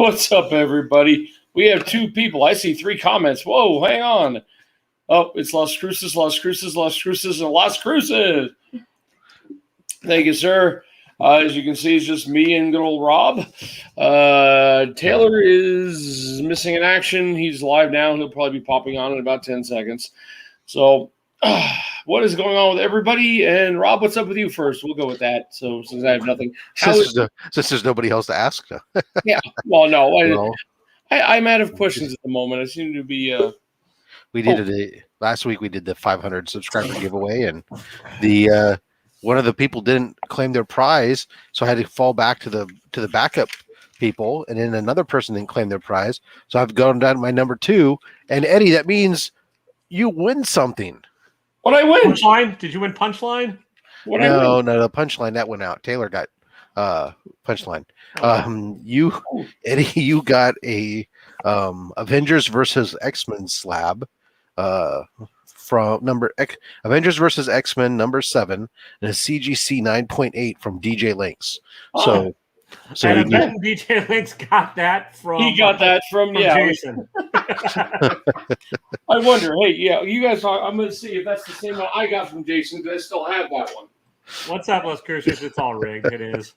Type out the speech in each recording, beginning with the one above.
What's up, everybody? We have 2 people. I see 3 comments. Whoa, hang on. Oh, it's Las Cruces, Las Cruces, Las Cruces, and Las Cruces. Thank you, sir. As you can see, it's just me and good old Rob. Taylor is missing in action. He's live now. He'll probably be popping on in about 10 seconds. So, what is going on with everybody? And Rob, what's up with you first? We'll go with that. So, since I have nothing. Since there's nobody else to ask. Yeah. Well, no. I'm out of questions at the moment. I seem to be... last week we did the 500 subscriber giveaway, and the one of the people didn't claim their prize, so I had to fall back to the backup people, and then another person didn't claim their prize, so I've gone down to my number 2. And Eddie, that means you win something. What I win? Punchline? Did you win Punchline? No, the Punchline that went out. Taylor got Punchline. Eddie, you got a Avengers versus X-Men slab from Avengers versus X-Men number 7 and a CGC 9.8 from DJ Links. So and DJ Links got that from... He got that from Jason. I wonder, hey, yeah, you guys talk. I'm going to see if that's the same one I got from Jason, because I still have that one. What's up, Las Cruces? It's all rigged. It is.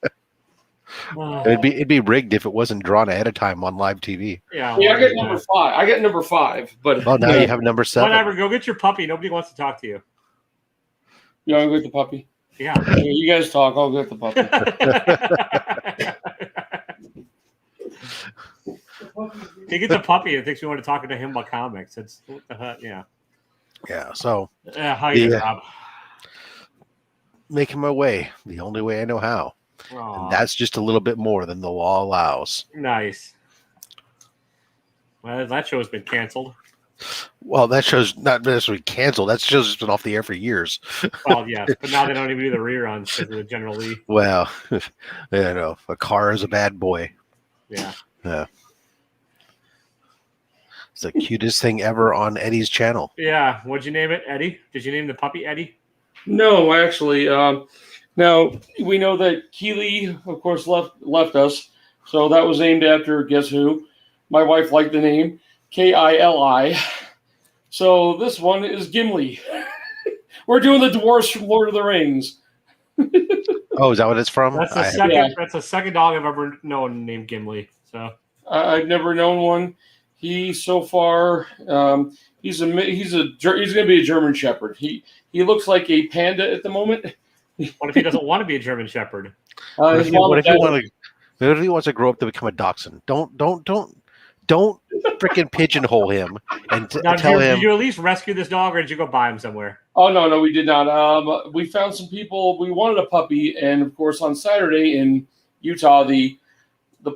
It'd be rigged if it wasn't drawn ahead of time on live TV. Yeah, I get number 5. I get number 5, but now you have number 7. Whatever. Go get your puppy. Nobody wants to talk to you. You want to go get the puppy? Yeah. You guys talk. I'll get the puppy. You get the puppy and thinks you want to talk to him about comics. It's yeah. Yeah. So how you Rob? Making my way the only way I know how. And that's just a little bit more than the law allows. Nice. Well, that show has been canceled. Well, that show's not necessarily canceled. That show's been off the air for years. Well, yeah, but now they don't even do the reruns because of the General Lee. Well, a car is a bad boy. Yeah. Yeah. It's the cutest thing ever on Eddie's channel. Yeah. What'd you name it, Eddie? Did you name the puppy Eddie? No, actually. Now, we know that Keeley, of course, left us. So that was named after, guess who? My wife liked the name, Kili. So this one is Gimli. We're doing the dwarves from Lord of the Rings. Oh, is that what it's from? That's the second dog I've ever known named Gimli. So I've never known one. He so far he's going to be a German Shepherd. He looks like a panda at the moment. What if he doesn't want to be a German Shepherd? What if he wants to grow up to become a dachshund? Don't freaking pigeonhole him and tell him. Did you at least rescue this dog, or did you go buy him somewhere? Oh no, we did not. We found some people. We wanted a puppy, and of course, on Saturday in Utah, the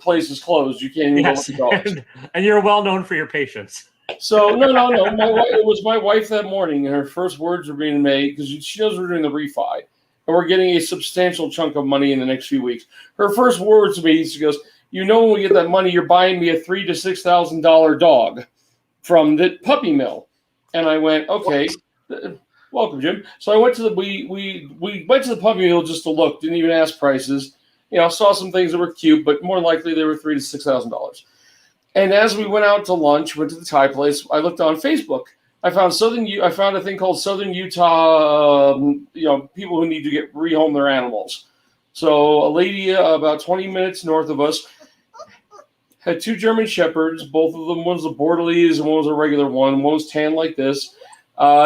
place is closed. You can't even go with the dogs. And you're well known for your patience. So no. It was my wife that morning, and her first words were being made because she knows we're doing the refi. And we're getting a substantial chunk of money in the next few weeks. Her first words to me, she goes, when we get that money, you're buying me a $3,000 to $6,000 dog from the puppy mill. And I went, okay, welcome, Jim. So I went to we went to the puppy mill just to look, didn't even ask prices. Saw some things that were cute, but more likely they were $3,000 to $6,000. And as we went out to lunch, went to the Thai place, I looked on Facebook. I found a thing called Southern Utah, people who need to rehome their animals. So a lady about 20 minutes north of us had 2 German Shepherds. Both of them, one was a Bordelese and one was a regular one. One was tan like this.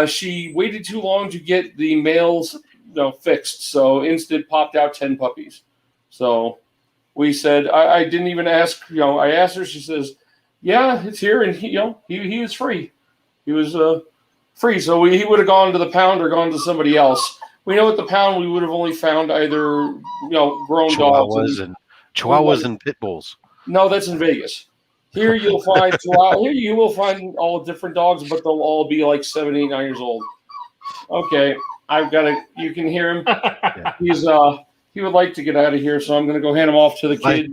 She waited too long to get the males fixed. So instant popped out 10 puppies. So we said, I didn't even ask, I asked her, she says, yeah, it's here. And he was free. He was free, so he would have gone to the pound or gone to somebody else. We know at the pound we would have only found either grown dogs Chihuahuas and pit bulls. No, that's in Vegas. Here you'll find Chihuahua. Here you will find all different dogs, but they'll all be like 7, 8, 9 years old. Okay, I've got to. You can hear him. Yeah. He would like to get out of here, so I'm going to go hand him off to the kid.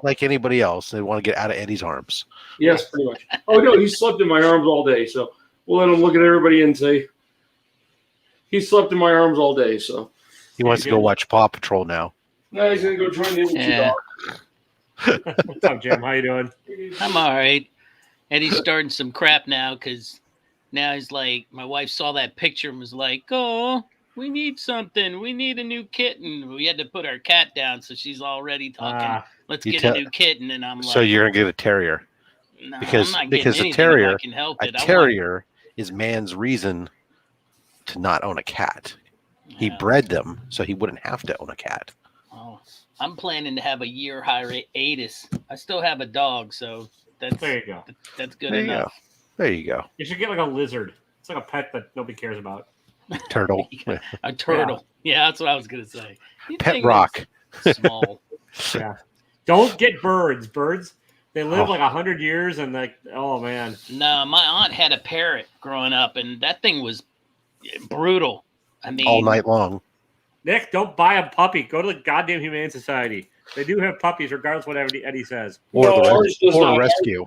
Like anybody else, they want to get out of Eddie's arms. Yes, pretty much. Oh no, he slept in my arms all day, so we'll let him look at everybody and say he slept in my arms all day. So he wants to go watch Paw Patrol now. No, he's going to go join the dog. What's up, Jim? How you doing? I'm all right. Eddie's starting some crap now because now he's like, my wife saw that picture and was like, oh, we need something. We need a new kitten. We had to put our cat down, so she's already talking. Let's You get tell- a new kitten. And I'm So like, you're gonna get a terrier no, because I'm not getting a anything terrier if I can help it. a terrier is man's reason to not own a cat. He bred them so he wouldn't have to own a cat. Oh, I'm planning to have a year hiatus. I still have a dog, so that's There you go. That's good There you enough. go. There you go. You should get like a lizard. It's like a pet that nobody cares about. Turtle. A turtle. Yeah, that's what I was gonna say. You Pet think rock. it's small. Yeah. Don't get birds. Birds, they live Oh. like 100 years and like, oh man. No, my aunt had a parrot growing up, and that thing was brutal. I mean, All night long. Nick, don't buy a puppy. Go to the goddamn Humane Society. They do have puppies, regardless of what Eddie says. Or No, the ours does not. rescue.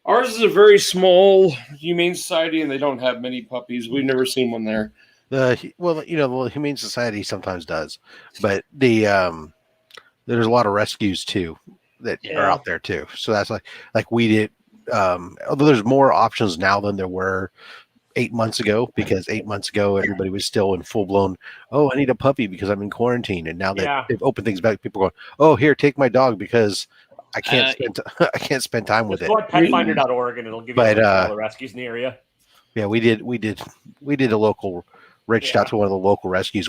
Ours is a very small humane society, and they don't have many puppies. We've never seen one there. The Humane Society sometimes does, but there's a lot of rescues too that are out there too. So that's like we did. Although there's more options now than there were 8 months ago, because 8 months ago everybody was still in full blown. Oh, I need a puppy because I'm in quarantine, and now that they've opened things back, people are going, oh, here, take my dog because I can't I can't spend time with it. Go to petfinder.org and it'll give you all the rescues in the area. Yeah, we did a local. Reached out to one of the local rescues,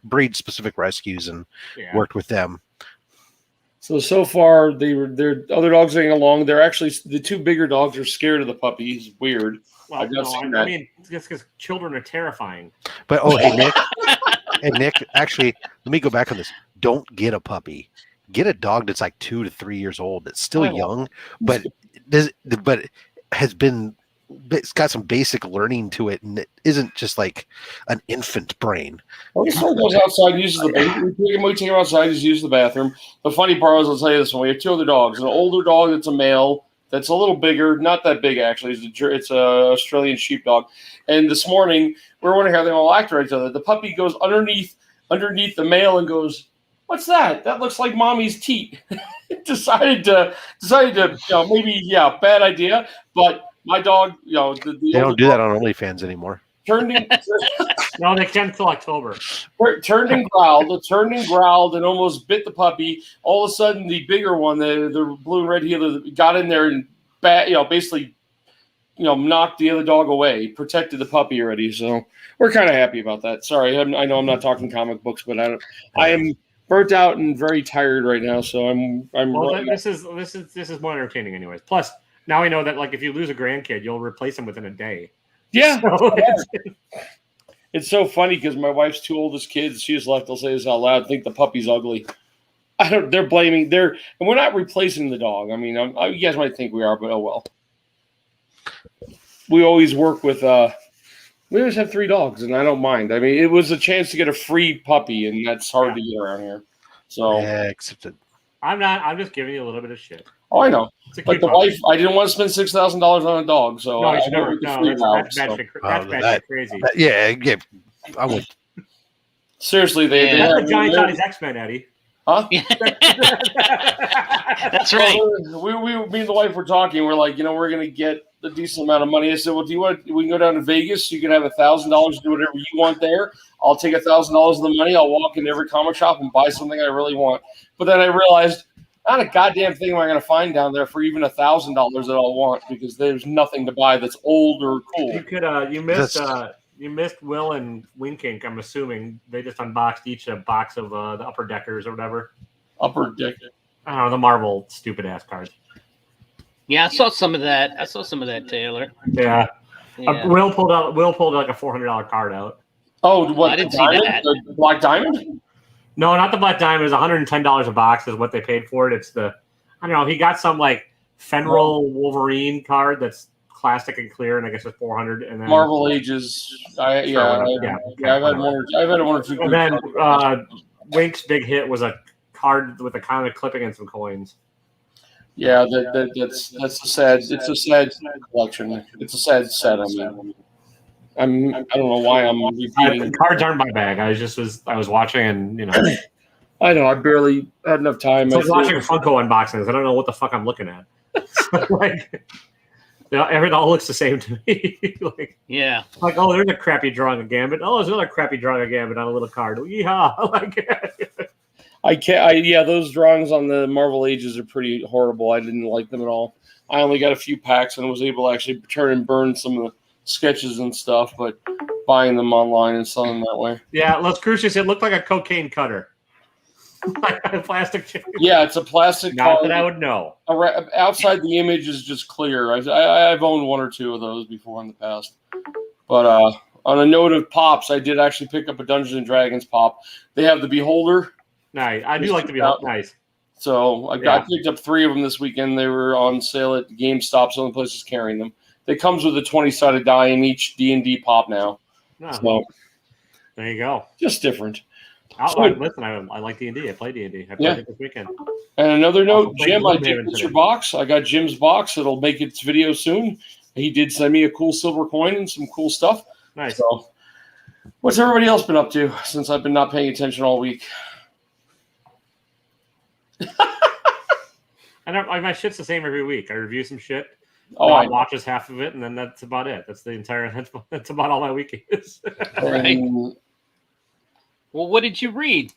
breed specific rescues, and worked with them. So far, their other dogs ain't along. They're actually the two bigger dogs are scared of the puppies. Weird. Well, I mean, just because children are terrifying. But hey Nick, actually, let me go back on this. Don't get a puppy. Get a dog that's like 2 to 3 years old. It's still young, but it's got some basic learning to it, and it isn't just like an infant brain. Well, he still goes outside and uses the bathroom. We take him outside, he's used the bathroom. The funny part is, I'll tell you this one: we have two other dogs. An older dog that's a male, that's a little bigger, not that big actually. It's a Australian sheepdog. And this morning we were wondering how they all act to each other. The puppy goes underneath the male and goes, "What's that? That looks like mommy's teat." decided to maybe bad idea, but. My dog, they don't do that on OnlyFans anymore. Turned in, no, they can't until October. Turned and growled, and almost bit the puppy. All of a sudden, the bigger one, the blue and red heeler, got in there and basically, knocked the other dog away, protected the puppy already. So we're kind of happy about that. Sorry, I know I'm not talking comic books, but I am burnt out and very tired right now. So I'm. Well, this is more entertaining, anyways. Plus. Now we know that, like, if you lose a grandkid, you'll replace him within a day. Yeah. It's so funny because my wife's two oldest kids, she just left, I'll say this out loud, think the puppy's ugly. They're blaming, and we're not replacing the dog. I mean, you guys might think we are, but oh well. We always work with, we always have 3 dogs, and I don't mind. I mean, it was a chance to get a free puppy, and that's hard to get around here. So, accepted. I'm just giving you a little bit of shit. Oh, I know. But the wife, I didn't want to spend $6,000 on a dog, so that's crazy. I would. Seriously, that's the giant on his X-Men, Eddie. Huh? That's right. Me and the wife were talking. We're like, we're going to get a decent amount of money. I said, well, do you want? We can go down to Vegas. You can have $1,000 do whatever you want there. I'll take $1,000 of the money. I'll walk into every comic shop and buy something I really want. But then I realized. Not a goddamn thing am I going to find down there for even $1,000 that I'll want because there's nothing to buy that's old or cool. You could you missed Will and Winkink. I'm assuming they just unboxed each a box of the Upper Deckers or whatever. Upper Decker. I don't know, the Marvel stupid ass cards. Yeah, I saw some of that. Taylor. Yeah. Will pulled like a $400 card out. Oh, what? I didn't see that. The Black Diamond? No, not the Black Diamond. It's $110 a box is what they paid for it. It's I don't know. He got some like Fenrir Wolverine card that's plastic and clear, and I guess it's $400. And then Marvel Ages. I've had one or two. And then Wink's big hit was a card with a comic clipping and some coins. Yeah, that's a sad. It's a sad collection. It's a sad set. I don't know why I'm repeating. Cards aren't my bag. I was watching, and I know. I barely had enough time. It's like watching Funko unboxings. I don't know what the fuck I'm looking at. Like, everything all looks the same to me. Yeah. Like, oh, there's a crappy drawing of Gambit. Oh, there's another crappy drawing of Gambit on a little card. Yeehaw! Like, I can't. Yeah, those drawings on the Marvel Ages are pretty horrible. I didn't like them at all. I only got a few packs and was able to actually turn and burn some of the sketches and stuff, but buying them online and selling them that way. Yeah, Los Cruces, it looked like a cocaine cutter. Like a plastic chip. Yeah, it's a plastic Not card. that I would know. Outside the image is just clear. I've owned one or two of those before in the past. But on a note of pops, I did actually pick up a Dungeons and Dragons pop. They have the Beholder. Nice. I do like to be nice. So I picked up 3 of them this weekend. They were on sale at GameStop. So the only places carrying them. It comes with a 20-sided die in each D&D pop now. So there you go. Just different. Listen, I like D&D. I play D&D. I played it this weekend. And another note, Jim, I did get your box. I got Jim's box. It'll make its video soon. He did send me a cool silver coin and some cool stuff. Nice. So, what's everybody else been up to since I've been not paying attention all week? My shit's the same every week. I review some shit. I watches half of it, and then that's about it. That's the entire. That's about all my week is. Right. Well, what did you read?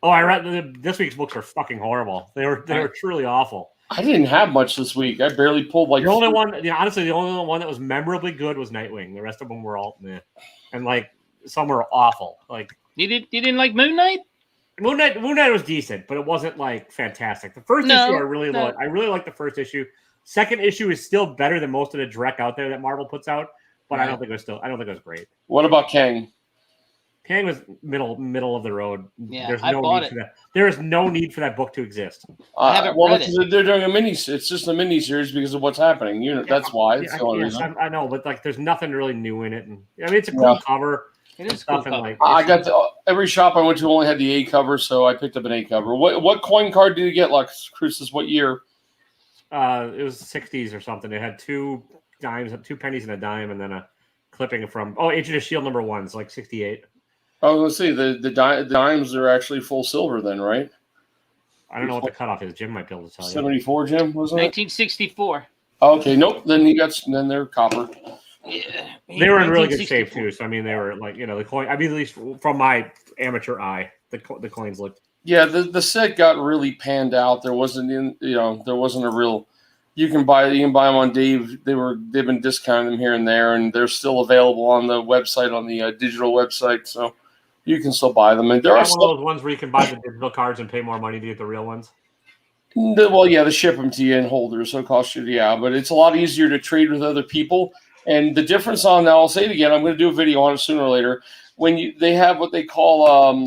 Oh, I read this week's books are fucking horrible. They were truly awful. I didn't have much this week. I barely pulled the only one. Honestly, the only one that was memorably good was Nightwing. The rest of them were all meh, and like some were awful. Like you didn't like Moon Knight? Moon Knight was decent, but it wasn't like fantastic. The first issue I really liked. I really liked the first issue. Second issue is still better than most of the direct out there that Marvel puts out, but I don't think it was great. What about Kang? Kang was middle of the road. Yeah, There's no need for that. There is no need for that book to exist. I haven't read it. They're doing a mini. It's just a mini series because of what's happening. That's why. It's the only reason. I know, but like, there's nothing really new in it. And I mean, it's a cool cover. It is cool cover. Like, I got every shop I went to only had the A cover, so I picked up an A cover. What coin card did you get, Lux Crucis? What year? It was 60s or something. It had 2 dimes, 2 pennies and a dime, and then a clipping from Agent of S.H.I.E.L.D. #1, so like 68. I was going to say the dimes are actually full silver then, right? I don't know what the cutoff is. Jim might be able to tell you. 74, Jim, wasn't it? 1964. Okay, nope. Then they're copper. Yeah, they were in really good shape too. So I mean, they were like the coin. I mean, at least from my amateur eye, the coins looked. Yeah, the set got really panned out. There wasn't a real. You can buy them on Dave. They've been discounting them here and there, and they're still available on the website, on the digital website. So you can still buy them. And there are one of those ones where you can buy the digital cards and pay more money to get the real ones. Well, yeah, they ship them to you in holders, so it costs you. Yeah, but it's a lot easier to trade with other people. And the difference now, I'll say it again. I'm going to do a video on it sooner or later. When they have what they call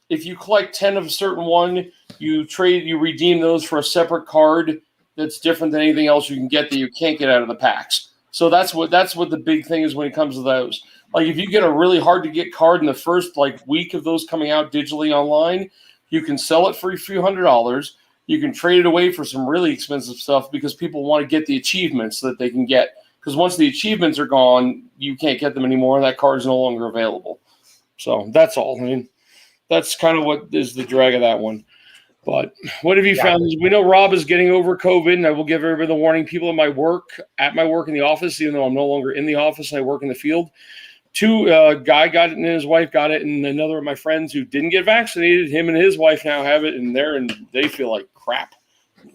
if you collect 10 of a certain one, you redeem those for a separate card that's different than anything else you can get that you can't get out of the packs. So that's what the big thing is when it comes to those. Like if you get a really hard to get card in the first week of those coming out digitally online, you can sell it for a few $100s. You can trade it away for some really expensive stuff because people want to get the achievements that they can get. Because once the achievements are gone, you can't get them anymore. That card is no longer available. So that's all. I mean, that's kind of what is the drag of that one. But what have you found? We know Rob is getting over COVID, and I will give everybody the warning. People at my work in the office, even though I'm no longer in the office, I work in the field. 2 guy got it and his wife got it, and another of my friends who didn't get vaccinated, him and his wife now have it, and they feel like crap.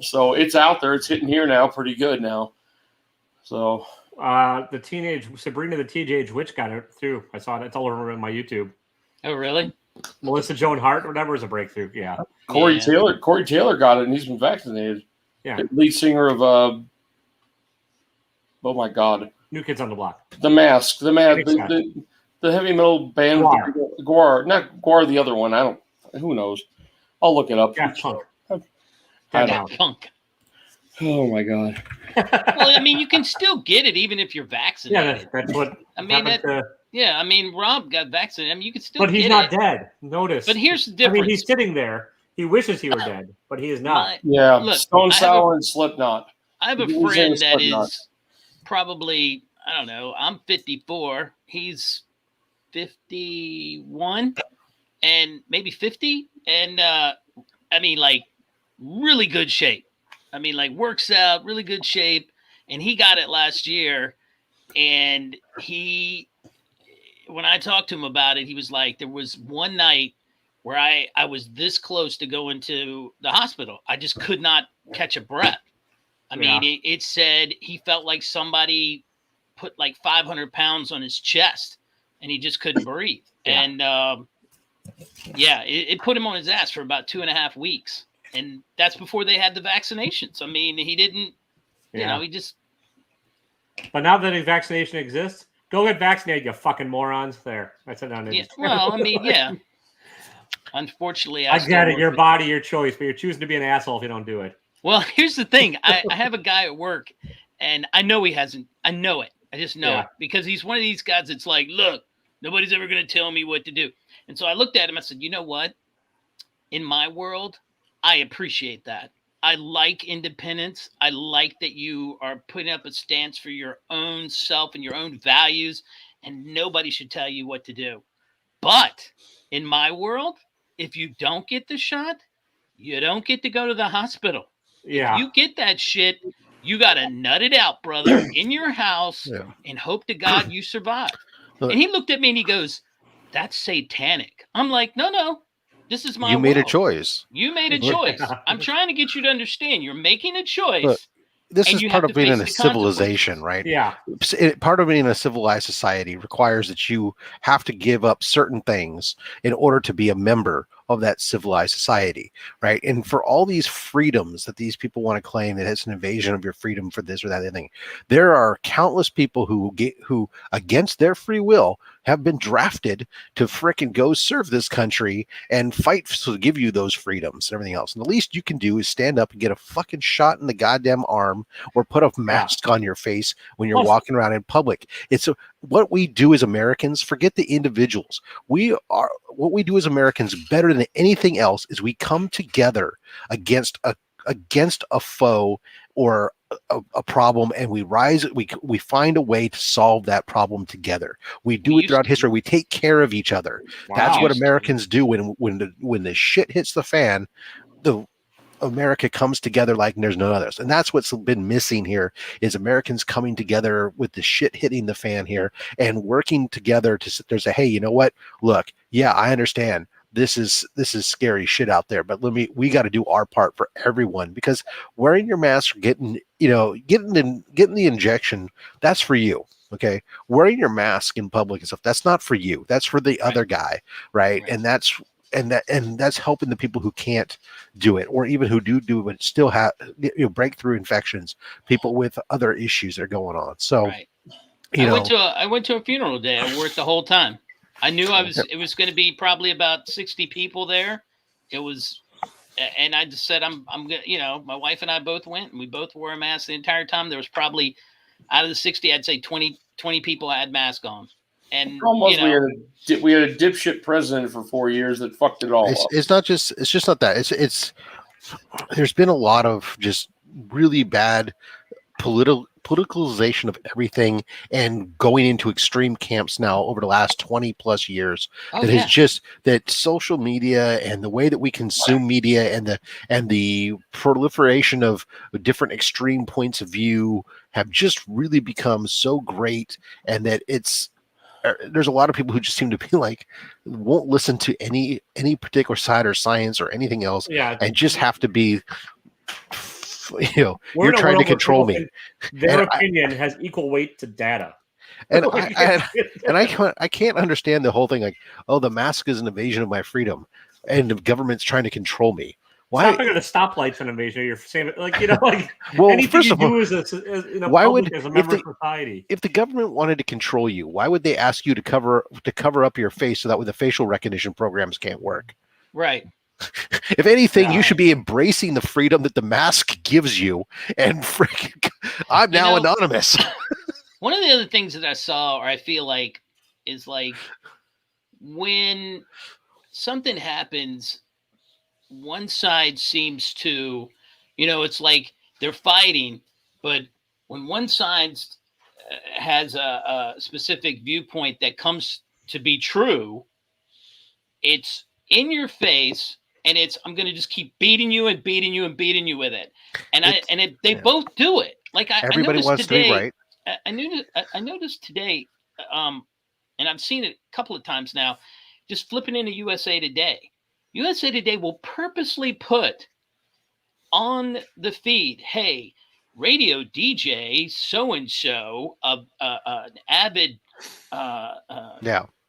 So it's out there. It's hitting here now pretty good now. So Sabrina the Teenage Witch got it too. I saw it. It's all over my YouTube. Oh, really? Melissa Joan Hart, whatever, is a breakthrough. Yeah. Corey Taylor got it, and he's been vaccinated. Yeah. The lead singer of oh my God, New Kids on the Block. The Mask, the heavy metal band. Gwar, not Gwar, the other one. Who knows? I'll look it up. Yeah, Punk. Punk. Oh my God. Well, I mean, you can still get it even if you're vaccinated. Yeah, that's what. I mean, yeah, I mean, Rob got vaccinated. I mean, you can still. But he's not dead. Notice. But here's the difference. I mean, he's sitting there. He wishes he were dead, but he is not. Look, Stone Sour and Slipknot. I have a friend that is probably, I don't know, I'm 54. He's 51. and maybe 50. And I mean, like, really good shape. I mean, like, works out, really good shape. And he got it last year. And when I talked to him about it, he was like, there was one night where I was this close to going to the hospital. I just could not catch a breath. I mean, it said he felt like somebody put like 500 pounds on his chest and he just couldn't breathe. Yeah. And it put him on his ass for about 2.5 weeks. And that's before they had the vaccinations. I mean, he didn't, he just. But now that a vaccination exists, go get vaccinated, you fucking morons. There. That's it. Yeah, well, I mean, yeah. Unfortunately, I get it. Your body, your choice, but you're choosing to be an asshole if you don't do it. Well, here's the thing. I have a guy at work, and I know he hasn't. I know it. I just know it because he's one of these guys that's like, look, nobody's ever going to tell me what to do. And so I looked at him. I said, you know what? In my world, I appreciate that. I like independence. I like that you are putting up a stance for your own self and your own values, and nobody should tell you what to do. But in my world, if you don't get the shot, you don't get to go to the hospital. Yeah. If you get that shit, you got to nut it out, brother, in your house and hope to God you survive. And he looked at me and he goes, that's satanic. I'm like, no. This is my You made world. a choice. You made a choice. I'm trying to get you to understand. You're making a choice. Look, this is part of being in a civilization, right? Yeah. Part of being in a civilized society requires that you have to give up certain things in order to be a member of that civilized society, right? And for all these freedoms that these people want to claim that it's an invasion of your freedom for this or that thing, there are countless people who against their free will have been drafted to frickin' go serve this country and fight to give you those freedoms and everything else. And the least you can do is stand up and get a fucking shot in the goddamn arm or put a mask on your face when you're walking around in public. It's what we do as Americans. Forget the individuals. What we do as Americans better than anything else is we come together against a foe or a problem, and we find a way to solve that problem together. We do it throughout history. We take care of each other. Wow. That's what Americans do when the shit hits the fan. America comes together like there's no others. And that's what's been missing here is Americans coming together with the shit hitting the fan here and working together to sit there and say, hey, you know what? Look, yeah, I understand. This is scary shit out there, but we got to do our part for everyone, because wearing your mask, getting the injection, that's for you. Okay. Wearing your mask in public and stuff, that's not for you. That's for the other guy. Right. And that's helping the people who can't do it, or even who do it, but still have breakthrough infections, people with other issues that are going on. So, I went to a funeral today. I worked the whole time. I knew it was going to be probably about 60 people there. It was, and I just said, I'm gonna, my wife and I both went, and we both wore a mask the entire time. There was probably, out of the 60, I'd say 20 people had masks on. And we had a dipshit president for 4 years that fucked it all up. It's just not that. It's there's been a lot of just really bad politicalization of everything and going into extreme camps now over the last 20 plus years. That social media and the way that we consume media and the proliferation of different extreme points of view have just really become so great, and that there's a lot of people who just seem to be like, won't listen to any particular side or science or anything else, and just have to be, you're trying to control me. Their opinion has equal weight to data. And I can't understand the whole thing. Like, oh, the mask is an invasion of my freedom, and the government's trying to control me. Why? Stopping at the stoplights an invasion. You're saying well, anything first you of all, do as a member of society. If the government wanted to control you, why would they ask you to cover up your face so that way the facial recognition programs can't work? Right. If anything, you should be embracing the freedom that the mask gives you. And freaking, I'm now anonymous. One of the other things that I saw, or I feel like, is like when something happens, one side seems to, it's like they're fighting, but when one side has a specific viewpoint that comes to be true, it's in your face, and I'm going to just keep beating you and beating you and beating you with it. And they both do it. Like everybody wants today, to be right. I noticed today, and I've seen it a couple of times now, just flipping into USA Today. USA Today will purposely put on the feed, hey, radio DJ so-and-so, an avid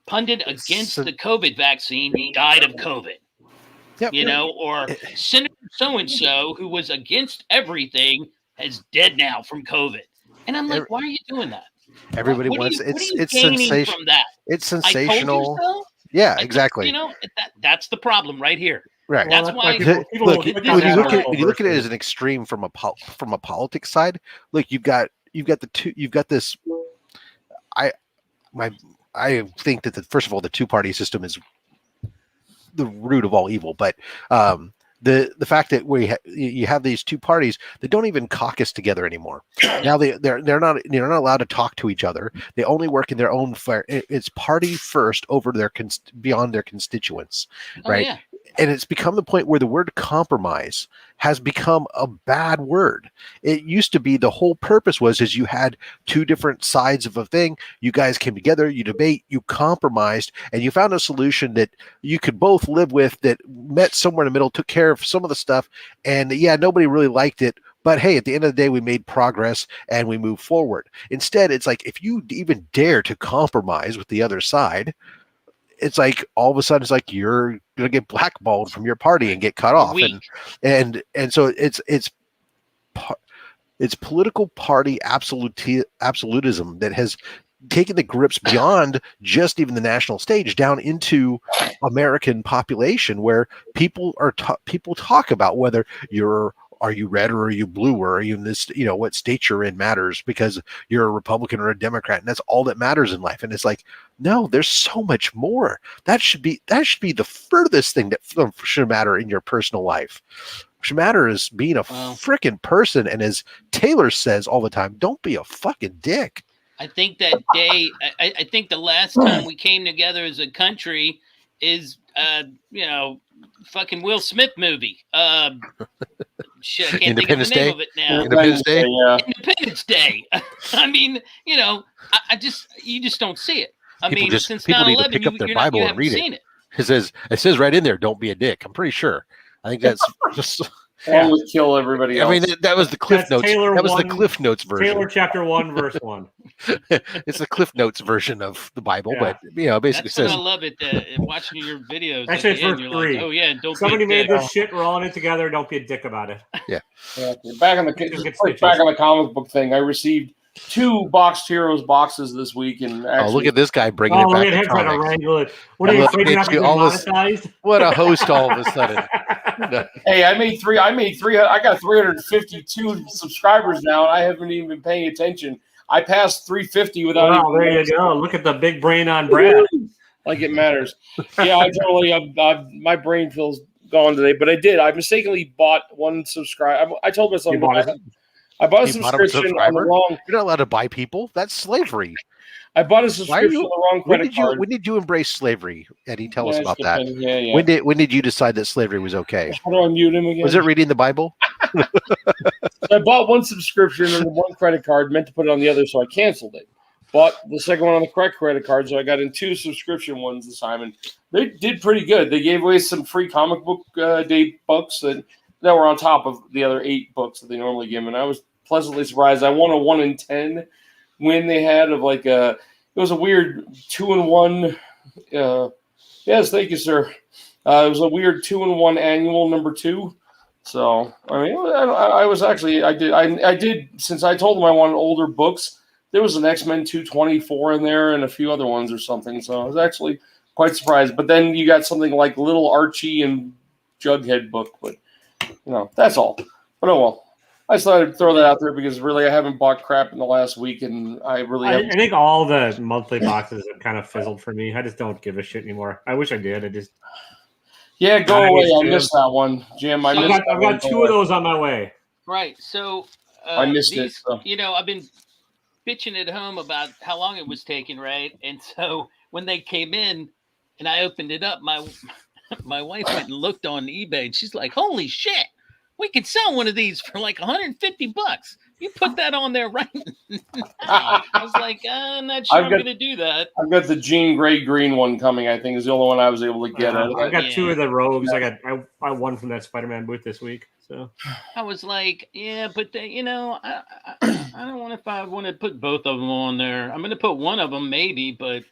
pundit against the COVID vaccine, died of COVID. Yep. Or Senator so-and-so, who was against everything, is dead now from COVID. And I'm like, why are you doing that? Everybody wants it's sensational from that. It's sensational. I told you so? Yeah, exactly. That's the problem right here. Right. That's why people look, when you look at it as an extreme from a politics side, look, you've got this. I think that first of all, the two-party system is the root of all evil, but the fact that you have these two parties that don't even caucus together anymore. Now they're not allowed to talk to each other. They only work in their own. It's party first over beyond their constituents, right? Yeah. And it's become the point where the word compromise has become a bad word. It used to be the whole purpose is you had two different sides of a thing. You guys came together, you debate, you compromised, and you found a solution that you could both live with, that met somewhere in the middle, took care of some of the stuff. And yeah, nobody really liked it. But hey, at the end of the day, we made progress and we moved forward. Instead, it's like, if you even dare to compromise with the other side, it's like all of a sudden it's like you're gonna get blackballed from your party and get cut off. And so it's political party absolutism that has taken the grips beyond just even the national stage down into American population, where people talk about whether are you red or are you blue, or are you in this, what state you're in matters, because you're a Republican or a Democrat, and that's all that matters in life. And it's like, no, there's so much more. That should be the furthest thing that should matter in your personal life. What should matter is being a freaking person. And as Taylor says all the time, don't be a fucking dick. I think that day, I think the last time we came together as a country is, fucking Will Smith movie. Shit, I can't think of the name of it now. Independence Day. Yeah. Independence Day. I mean, you just don't see it. Since 9/11, need to pick up their Bible and read it. It says right in there, "Don't be a dick." I'm pretty sure. I think that's just. One would kill everybody else. I mean, that was the Cliff Notes. Taylor that was the Cliff Notes version. Taylor chapter 1, verse 1. It's the Cliff Notes version of the Bible, but basically that's says. I love it. Watching your videos. Actually, it's verse 3. Like, oh yeah, don't. Somebody made this shit. We're all in it together. Don't be a dick about it. Yeah. Back on the comic book thing, I received 2 Boxed Heroes boxes this week, and look at this guy bringing it back to comics. To wrangle it. What are you afraid you're not going to be monetized? What a host! All of a sudden. Hey, I made three. I got 352 subscribers now, and I haven't even been paying attention. I passed 350 without. Wow, there you go. Look at the big brain on Brad. Like it matters. Yeah, my brain feels gone today, but I did. I mistakenly bought one subscribe. I told myself I bought a subscription on the wrong. You're not allowed to buy people. That's slavery. I bought a subscription on the wrong credit card. When did you embrace slavery, Eddie? Tell us about that. Yeah. When did you decide that slavery was okay? How do I mute him again? Was it reading the Bible? So I bought one subscription on the one credit card, meant to put it on the other, so I canceled it. Bought the second one on the correct credit card, so I got in 2 subscription ones this time, and they did pretty good. They gave away some free comic book day books that were on top of the other 8 books that they normally give, and I was pleasantly surprised. I won a 1 in 10 win they had of it was a weird 2-in-1. Yes, thank you, sir. It was a weird 2-in-1 annual number 2. So I did since I told them I wanted older books. There was an X-Men 224 in there and a few other ones or something. So I was actually quite surprised. But then you got something like Little Archie and Jughead book, but that's all. But oh well. I just thought I'd throw that out there because really I haven't bought crap in the last week, and I think all the monthly boxes have kind of fizzled for me. I just don't give a shit anymore. I wish I did. Go away. I missed that one, Jim. I've got 2 of those on my way. Right. So I missed it. So. I've been bitching at home about how long it was taking, right? And so when they came in and I opened it up, my wife went and looked on eBay, and she's like, "Holy shit, we could sell one of these for like $150. You put that on there right now." I was like, I'm not sure I'm going to do that. I've got the Jean Grey green one coming. I think is the only one I was able to get. I've got 2 of the rogues. I won from that Spider-Man booth this week. So I was like, yeah, but I don't want if I want to put both of them on there. I'm going to put one of them maybe, but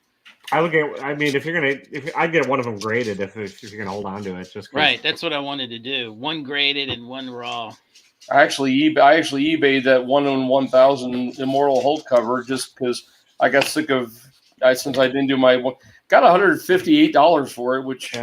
I would get. I mean, I'd get one of them graded if you're gonna hold on to it. Just right. That's what I wanted to do. One graded and one raw. I actually eBayed that 1 in 1,000 Immortal Hulk cover just because I got sick of. Since I didn't do my one, got $158 for it, which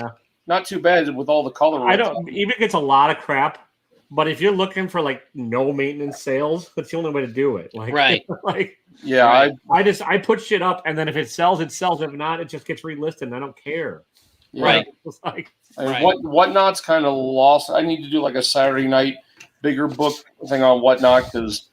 not too bad with all the color. I don't. Even gets a lot of crap, but if you're looking for like no maintenance sales, that's the only way to do it. Like right. like yeah, right. I put shit up, and then if it sells, it sells. If not, it just gets relisted, and I don't care. Yeah. Right. It's like Whatnot's kind of lost. I need to do like a Saturday night bigger book thing on Whatnot because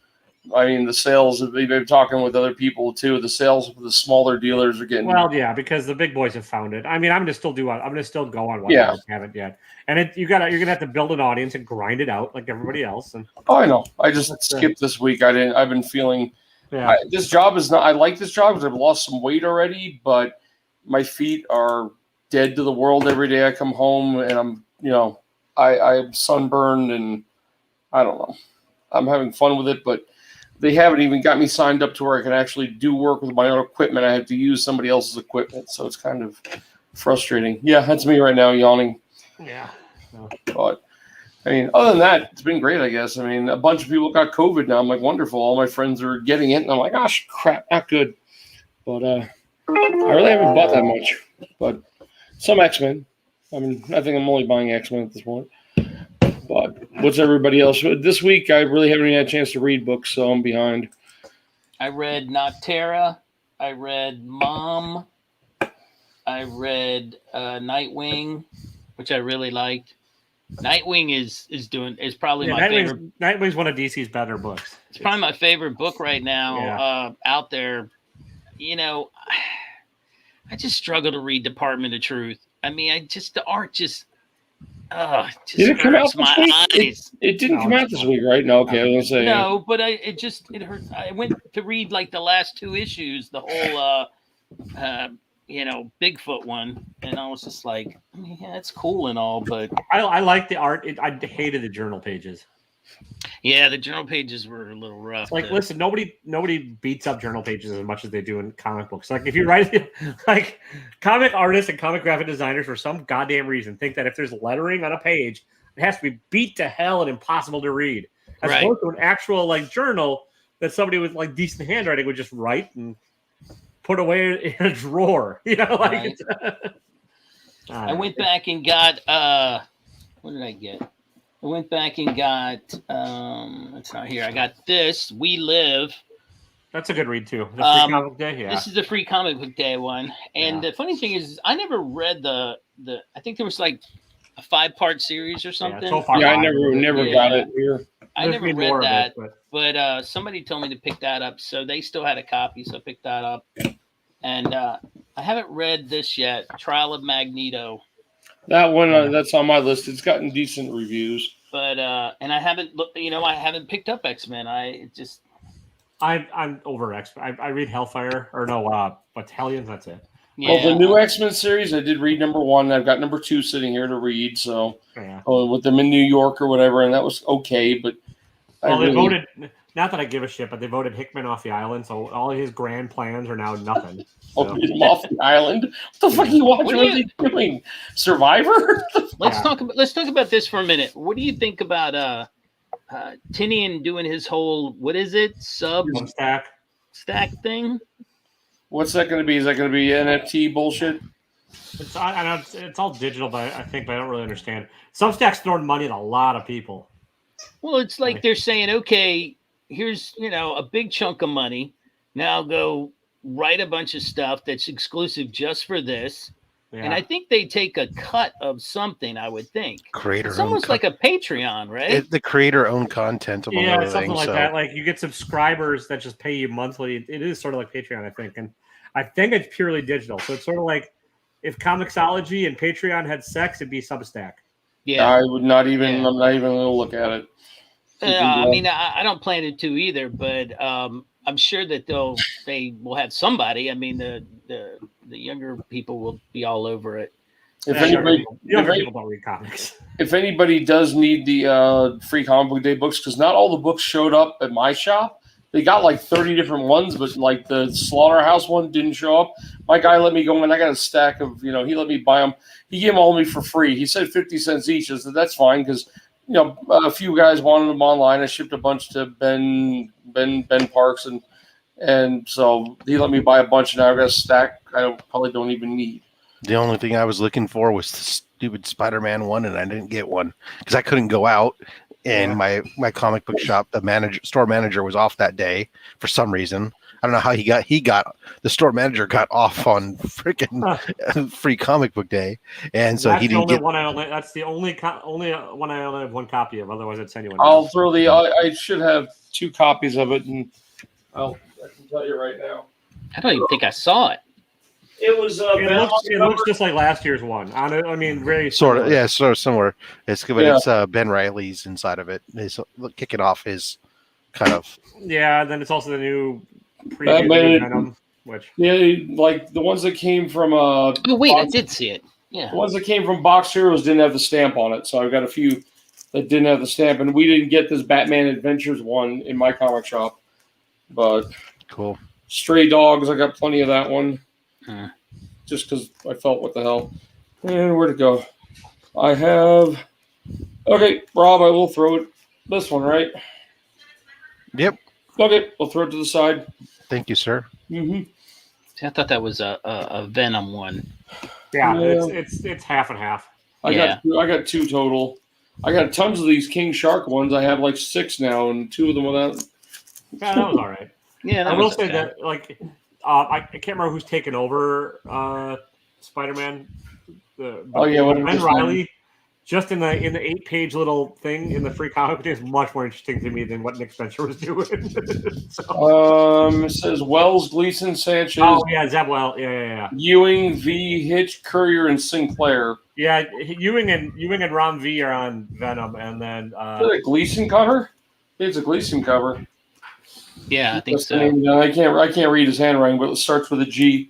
I mean the sales. We've been talking with other people too. The sales for the smaller dealers are getting because the big boys have found it. I mean, I'm gonna still go on Whatnot. Yeah. I haven't yet, and you're gonna have to build an audience and grind it out like everybody else. And I know. I just skipped this week. I've been feeling. Yeah. This job is not. I like this job because I've lost some weight already, but my feet are dead to the world every day. I come home and I'm sunburned and I don't know. I'm having fun with it, but they haven't even got me signed up to where I can actually do work with my own equipment. I have to use somebody else's equipment, so it's kind of frustrating. Yeah, that's me right now, yawning. Yeah. But I mean, other than that, it's been great, I guess. I mean, a bunch of people got COVID now. I'm like, wonderful. All my friends are getting it, and I'm like, gosh, crap, not good. But I really haven't bought that much. But some X-Men. I mean, I think I'm only buying X-Men at this point. But what's everybody else? This week, I really haven't even had a chance to read books, so I'm behind. I read Noctera. I read Mom. I read Nightwing, which I really liked. Nightwing is probably my favorite. Nightwing's one of DC's better books. It's probably my favorite book right now out there. I just struggle to read Department of Truth. I mean, the art just did it come out my this week? eyes. It didn't come out this week, right? No, okay, I was gonna say no, but it hurt. I went to read like the last 2 issues, the whole Bigfoot one, and I was just like, I mean, yeah, it's cool and all, but I like the art. I hated the journal pages. Yeah, the journal pages were a little rough. Like, listen, nobody beats up journal pages as much as they do in comic books. Like, if you write like comic artists and comic graphic designers for some goddamn reason think that if there's lettering on a page, it has to be beat to hell and impossible to read. As opposed to an actual like journal that somebody with like decent handwriting would just write and put away in a drawer. Right. I went back and got what did I get? I went back and got it's not here. I got this. We Live. That's a good read too. The free comic book day. Yeah. This is the free comic book day one. And the funny thing is I never read the I think there was like a 5-part series or something. Yeah, so far I never got it here. I never read that, but somebody told me to pick that up. So they still had a copy, so I picked that up. And I haven't read this yet. Trial of Magneto. That one, that's on my list. It's gotten decent reviews. But and I haven't looked. I haven't picked up X-Men. I'm over X-Men. I read Hellfire Battalions. That's it. Yeah. Well, the new X-Men series, I did read number 1. I've got number 2 sitting here to read. So with them in New York or whatever, and that was okay. But they voted. Not that I give a shit, but they voted Hickman off the island, so all of his grand plans are now nothing. So. Him off the island? What the fuck are you watching? What are you doing? Survivor? Let's talk about this for a minute. What do you think about Tinian doing his whole stack thing? What's that going to be? Is that going to be NFT bullshit? It's all digital, but I don't really understand. Substack's throwing money at a lot of people. Well, it's like they're saying, okay, here's a big chunk of money. Now go write a bunch of stuff that's exclusive just for this. Yeah. And I think they take a cut of something, I would think. It's almost like a Patreon, right? The creator-owned content. Yeah, something like that. Like you get subscribers that just pay you monthly. It is sort of like Patreon, I think. And I think it's purely digital. So it's sort of like if Comixology and Patreon had sex, it'd be Substack. Yeah, I would not even. Yeah. I'm not even going to look at it. I mean, I don't plan it to either, but I'm sure that they will have somebody. I mean, the younger people will be all over it. If Younger people don't read comics. If anybody does need the free comic book day books, because not all the books showed up at my shop. They got like 30 different ones, but like the Slaughterhouse one didn't show up. My guy let me go in. I got a stack of, he let me buy them. He gave them all to me for free. He said 50 cents each. I said, that's fine because, a few guys wanted them online. I shipped a bunch to Ben Parks, and so he let me buy a bunch, and now I've got a stack I probably don't even need. The only thing I was looking for was the stupid Spider-Man one, and I didn't get one because I couldn't go out. And my comic book shop, store manager was off that day for some reason. I don't know how the store manager got off on freaking free comic book day, and so he didn't get. That's the only one I only have one copy of. Otherwise, I'd send you one. I'll throw I should have 2 copies of it, and I can tell you right now. I don't even think I saw it. It was. It looks just like last year's one. I mean, very sort of similar. It's good, but it's Ben Reilly's inside of it. He's kicking off his kind of. Yeah, then it's also the new preview Venom, which like the ones that came from. Oh wait, I did see it. Yeah, the ones that came from Box Heroes didn't have the stamp on it, so I've got a few that didn't have the stamp, and we didn't get this Batman Adventures one in my comic shop, but cool. Stray Dogs, I got plenty of that one. Just because I felt, what the hell? And where'd it go? I have. Okay, Rob, I will throw it. This one, right? Yep. Okay, we'll throw it to the side. Thank you, sir. Mm-hmm. See, I thought that was a Venom one. Yeah. It's half and half. I got 2 total. I got tons of these King Shark ones. I have like 6 now, and 2 of them without. Yeah, that was all right. Yeah, I will say that I can't remember who's taken over Spider-Man. Ben Reilly, just in the 8-page little thing in the free comic is much more interesting to me than what Nick Spencer was doing. It says Wells, Gleason, Sanchez. Oh yeah, Zebwell. Yeah. Ewing, V, Hitch, Courier, and Sinclair. Yeah, Ewing and Ron V are on Venom, and then is that a Gleason cover? It's a Gleason cover. Yeah, I think so. I can't read his handwriting, but it starts with a G.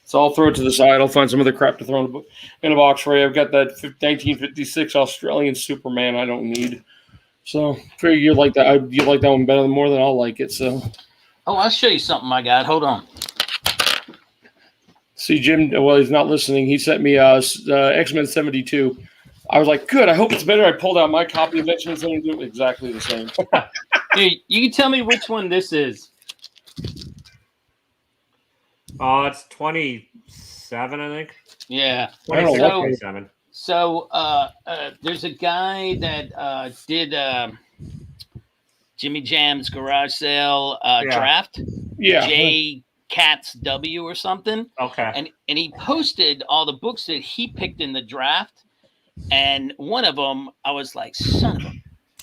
So I'll throw it to the side. I'll find some other crap to throw in a box for you. I've got that 1956 Australian Superman I don't need. So figure you like that. You like that one better more than I'll like it. So. Oh, I'll show you something I got. Hold on. See, Jim. Well, he's not listening. He sent me X-Men 72. I was like, good. I hope it's better. I pulled out my copy of X-Men 72. Exactly the same. Hey, you can tell me which one this is. Oh, it's 27, I think. Yeah. 27. So there's a guy that did Jimmy Jam's garage sale draft. Yeah. J Cats W or something. Okay. And he posted all the books that he picked in the draft. And one of them, I was like, son of a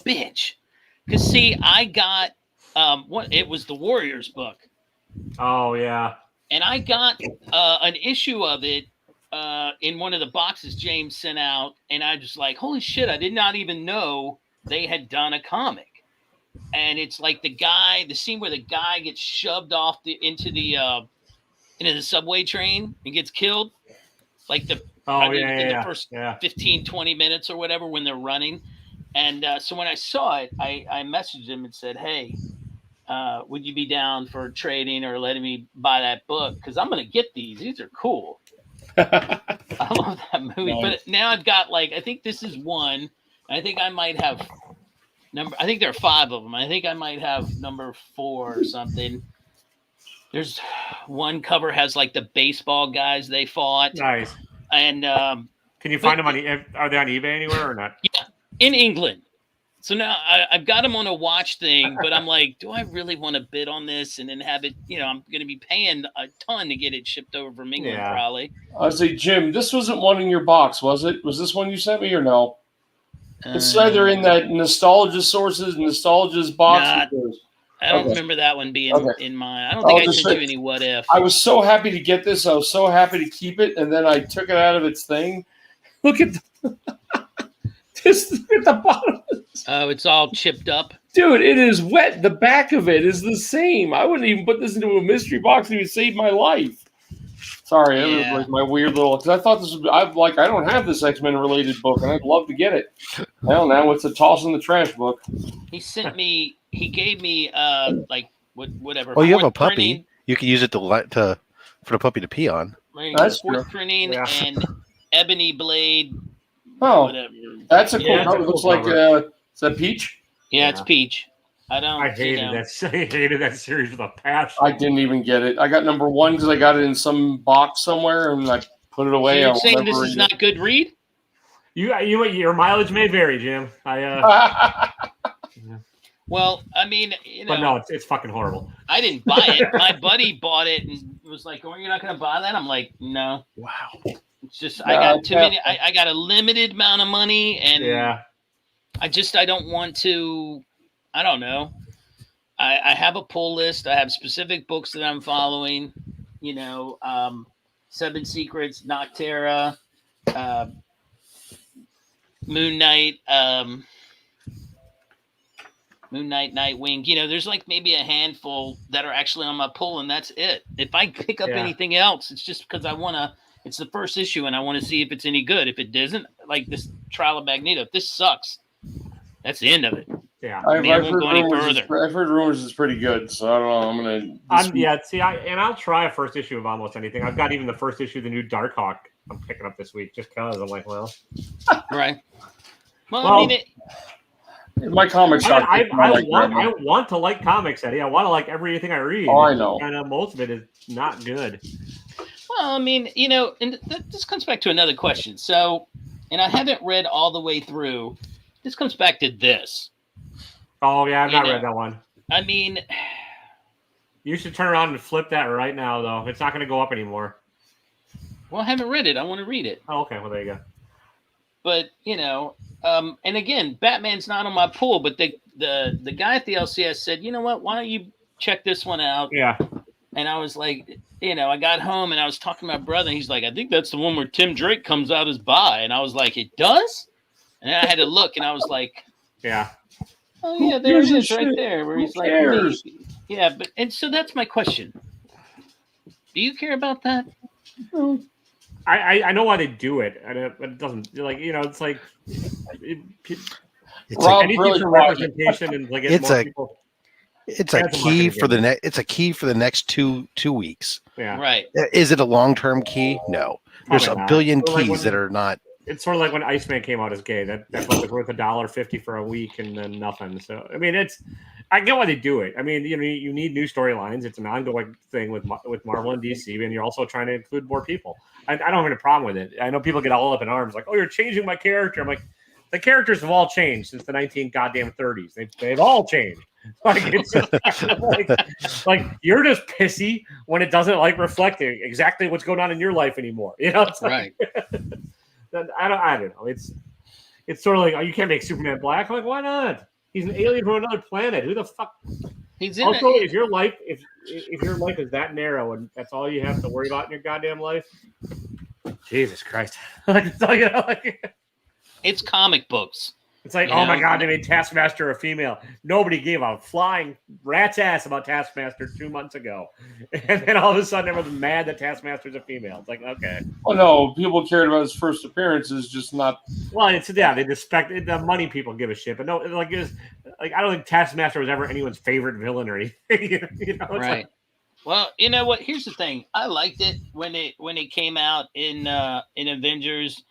bitch. Because, see, I got it was the Warriors book. Oh, yeah. And I got an issue of it in one of the boxes James sent out. And I just like, holy shit, I did not even know they had done a comic. And it's like the scene where the guy gets shoved off into the subway train and gets killed. Like the first 15, 20 minutes or whatever when they're running. And so when I saw it, I messaged him and said, hey, would you be down for trading or letting me buy that book? Because I'm going to get these. These are cool. I love that movie. Nice. But now I've got I think this is one. I think I might have I think there are 5 of them. I think I might have number 4 or something. There's one cover has the baseball guys they fought. Nice. And can you find them are they on eBay anywhere or not? Yeah, in England. So now I've got them on a watch thing, but I'm like, do I really want to bid on this and then have it? I'm going to be paying a ton to get it shipped over from England, probably. I say, Jim, this wasn't one in your box, was it? Was this one you sent me or no? It's either in that Nostalgia Sources, Nostalgia's box. I don't remember that one being in mine. I don't think I sent you any what if. I was so happy to get this. I was so happy to keep it, and then I took it out of its thing. Look at this at the bottom. Oh, it's all chipped up. Dude, it is wet. The back of it is the same. I wouldn't even put this into a mystery box and it would save my life. Sorry, it was like my weird little. Because I thought this would. I don't have this X-Men related book, and I'd love to get it. Well, now it's a toss in the trash book. He sent me. He gave me whatever. Well, you have a puppy. Printing. You can use it for the puppy to pee on. That's fourth printing and Ebony Blade. Oh, whatever. That's a cool cover. It looks like is that Peach? Yeah, it's Peach. I hated that series with a passion. I didn't even get it. I got number 1 because I got it in some box somewhere and I put it away. So you're saying this is not good read? Your mileage may vary, Jim. Well, I mean, but no, it's fucking horrible. I didn't buy it. My buddy bought it and was like, "Oh, you're not going to buy that?" I'm like, "No." Wow. It's just I got too many. I got a limited amount of money, and I don't want to. I don't know. I have a pull list. I have specific books that I'm following. Seven Secrets, Noctera, Moon Knight, Nightwing. There's like maybe a handful that are actually on my pull, and that's it. If I pick up anything else, it's just because I want to. It's the first issue, and I want to see if it's any good. If it doesn't, like this Trial of Magneto, if this sucks, that's the end of it. Yeah, I've heard rumors it's pretty good, so I don't know. I'll try a first issue of almost anything. I've got even the first issue of the new Darkhawk I'm picking up this week just because I'm like, well, right. Well, I mean, my comic shop. I want to like comics, Eddie. I want to like everything I read. Oh, I know. And most of it is not good. Well, I mean, and this comes back to another question. So, and I haven't read all the way through. This comes back to this. Oh, yeah, I've not read that one. I mean, you should turn around and flip that right now, though. It's not going to go up anymore. Well, I haven't read it. I want to read it. Oh, okay. Well, there you go. But, and again, Batman's not on my pool, but the guy at the LCS said, you know what, why don't you check this one out? Yeah. And I was like, I got home and I was talking to my brother, and he's like, I think that's the one where Tim Drake comes out as bi. And I was like, it does? And then I had to look, and I was like, yeah. Oh, yeah, there it is right there where he's like, yeah, and so that's my question. Do you care about that? No. I know why they do it. It doesn't, it's like anything for representation and like people. It's a key for the next. It's a key for the next two weeks. Yeah, right. Is it a long-term key? No. There's a billion keys that are not. It's sort of like when Iceman came out as gay. That book was worth $1.50 for a week and then nothing. So I mean, I get why they do it. I mean, you need new storylines. It's an ongoing thing with Marvel and DC, and you're also trying to include more people. I don't have any problem with it. I know people get all up in arms, like, "Oh, you're changing my character." I'm like, the characters have all changed since the 1930s. They've all changed. Like it's just, like you're just pissy when it doesn't reflect exactly what's going on in your life anymore. It's right. I don't know. It's sort of like, oh, you can't make Superman black. I'm like, why not? He's an alien from another planet. Who the fuck? He's in also, if your life is that narrow and that's all you have to worry about in your goddamn life, Jesus Christ! It's comic books. It's like, oh my God, they made Taskmaster a female. Nobody gave a flying rat's ass about Taskmaster 2 months ago. And then all of a sudden everyone's mad that Taskmaster's a female. It's like, okay. Well, no, people cared about his first appearances, just not. Well, they respect it. The money people give a shit. But no, I don't think Taskmaster was ever anyone's favorite villain or anything. Right. Well, you know what? Here's the thing. I liked it when it came out in Avengers.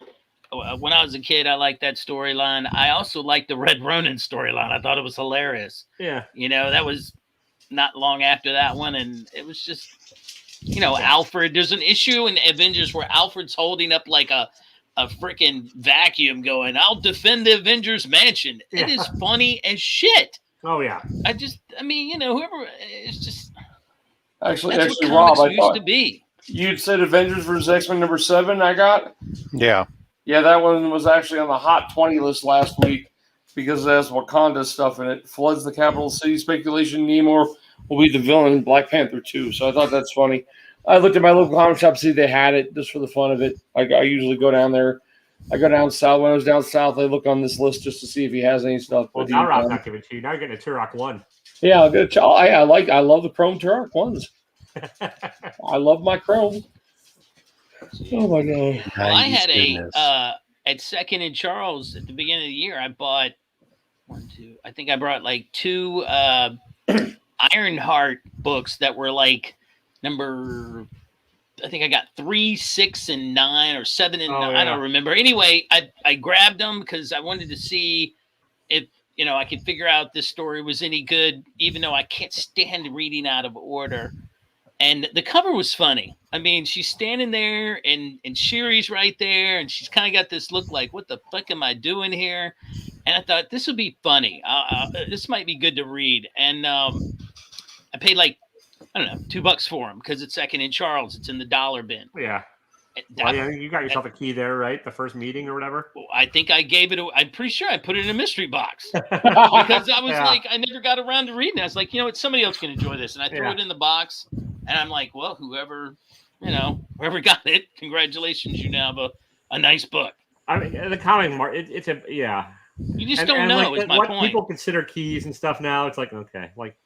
When I was a kid, I liked that storyline. I also liked the Red Ronin storyline. I thought it was hilarious. Yeah. That was not long after that one. And it was just, Alfred. There's an issue in Avengers where Alfred's holding up like a freaking vacuum going, I'll defend the Avengers mansion. It is funny as shit. Oh, yeah. Whoever is just. Actually, Rob, I thought to be. You'd said Avengers vs. X-Men number 7 I got? Yeah. Yeah, that one was actually on the Hot 20 list last week. because it has Wakanda stuff in it. Floods the capital city. Speculation Namor will be the villain in Black Panther 2. So I thought that's funny. I looked at my local comic shop to see if they had it just for the fun of it. I usually go down there. I go down south. When I was down south, I look on this list just to see if he has any stuff. Well, now Rob's not giving it to you. Now you're getting a Turok 1. Yeah, I'll get I love the Chrome Turok ones. I love my Chrome. Oh my god! Well, I had at Second and Charles at the beginning of the year. I bought I think I brought like 2 Ironheart books that were like number. I think I got 3, 6, and 9, or 7 and 9. Yeah. I don't remember. Anyway, I grabbed them because I wanted to see if I could figure out this story was any good, even though I can't stand reading out of order. And the cover was funny. I mean, she's standing there, and Shiri's right there, and she's kind of got this look like, what the fuck am I doing here? And I thought, this would be funny. This might be good to read. And I paid like, I don't know, $2 for them because it's Second and Charles. It's in the dollar bin. Yeah. Well, yeah, you got yourself a key there, right? The first meeting or whatever. I think I gave it. I'm pretty sure I put it in a mystery box because I was like, I never got around to reading it. I was like, what, somebody else can enjoy this, and I threw it in the box. And I'm like, well, whoever got it, congratulations, you now have a nice book. I mean, the comic market, it's a You just don't know. Like, is my what point. People consider keys and stuff now. It's like, okay, like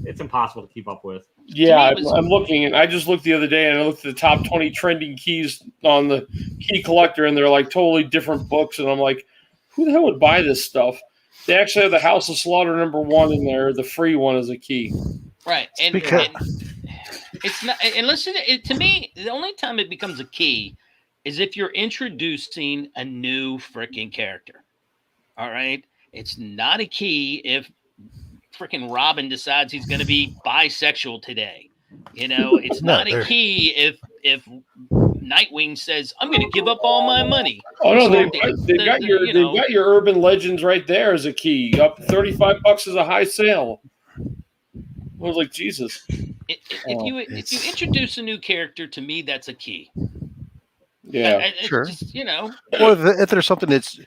it's impossible to keep up with. Yeah, I'm looking, and I just looked the other day, and I looked at the top 20 trending keys on the Key Collector, and they're like totally different books, and I'm like, who the hell would buy this stuff? They actually have the House of Slaughter #1 in there. The free one is a key. Right, and it's not. And listen, to me, the only time it becomes a key is if you're introducing a new freaking character. All right, it's not a key if freaking Robin decides he's going to be bisexual today. It's not a key if Nightwing says, I'm going to give up all my money. Oh no, they've got your Urban Legends right there as a key. Up $35 is a high sale. I was like, Jesus. If you introduce a new character, to me, that's a key. Yeah, sure. Just, Or if there's something that's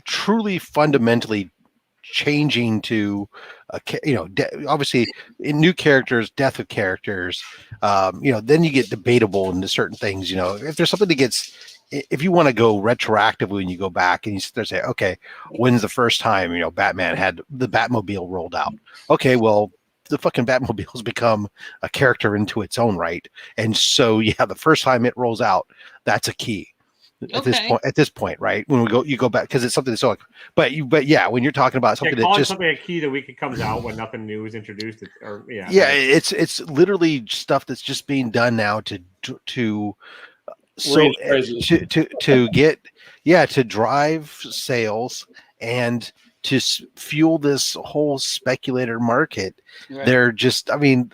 truly fundamentally changing to obviously in new characters, death of characters, then you get debatable into certain things. If there's something that gets, if you want to go retroactively when you go back and you sit there and say, okay, when's the first time Batman had the Batmobile rolled out? Okay, well, the fucking Batmobile has become a character into its own right, and so the first time it rolls out, that's a key. At this point, right? When you go back because it's something that's so. But when you're talking about something that just something a key the week it comes out when nothing new is introduced, it's literally stuff that's just being done now to drive sales and to fuel this whole speculator market. Right. They're just,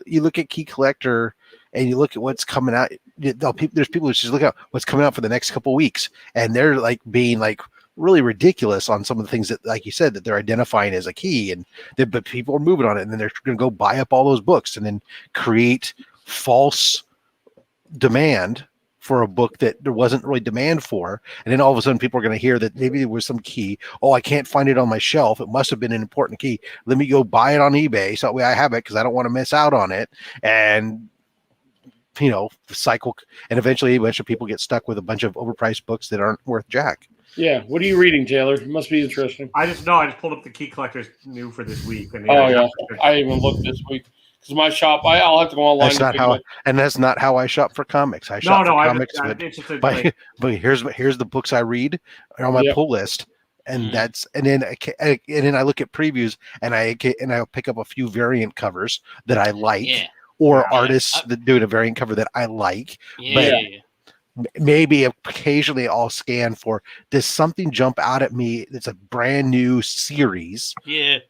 you look at Key Collector and you look at what's coming out. There's people who just look at what's coming out for the next couple of weeks, and they're like being like really ridiculous on some of the things that, like you said, that they're identifying as a key, but people are moving on it, and then they're going to go buy up all those books and then create false demand for a book that there wasn't really demand for. And then all of a sudden people are going to hear that maybe there was some key. Oh, I can't find it on my shelf. It must have been an important key. Let me go buy it on eBay. So that way I have it because I don't want to miss out on it. And, the cycle. And eventually a bunch of people get stuck with a bunch of overpriced books that aren't worth jack. Yeah. What are you reading, Taylor? It must be interesting. I just pulled up the Key Collectors new for this week. And I even looked this week. Because my shop, I'll have to go online. That's not how I shop for comics. I shop for comics, but here's the books I read on my pull list, and then I look at previews and I'll pick up a few variant covers that I like, or artists that do a variant cover that I like. Maybe occasionally I'll scan for, does something jump out at me that's a brand new series that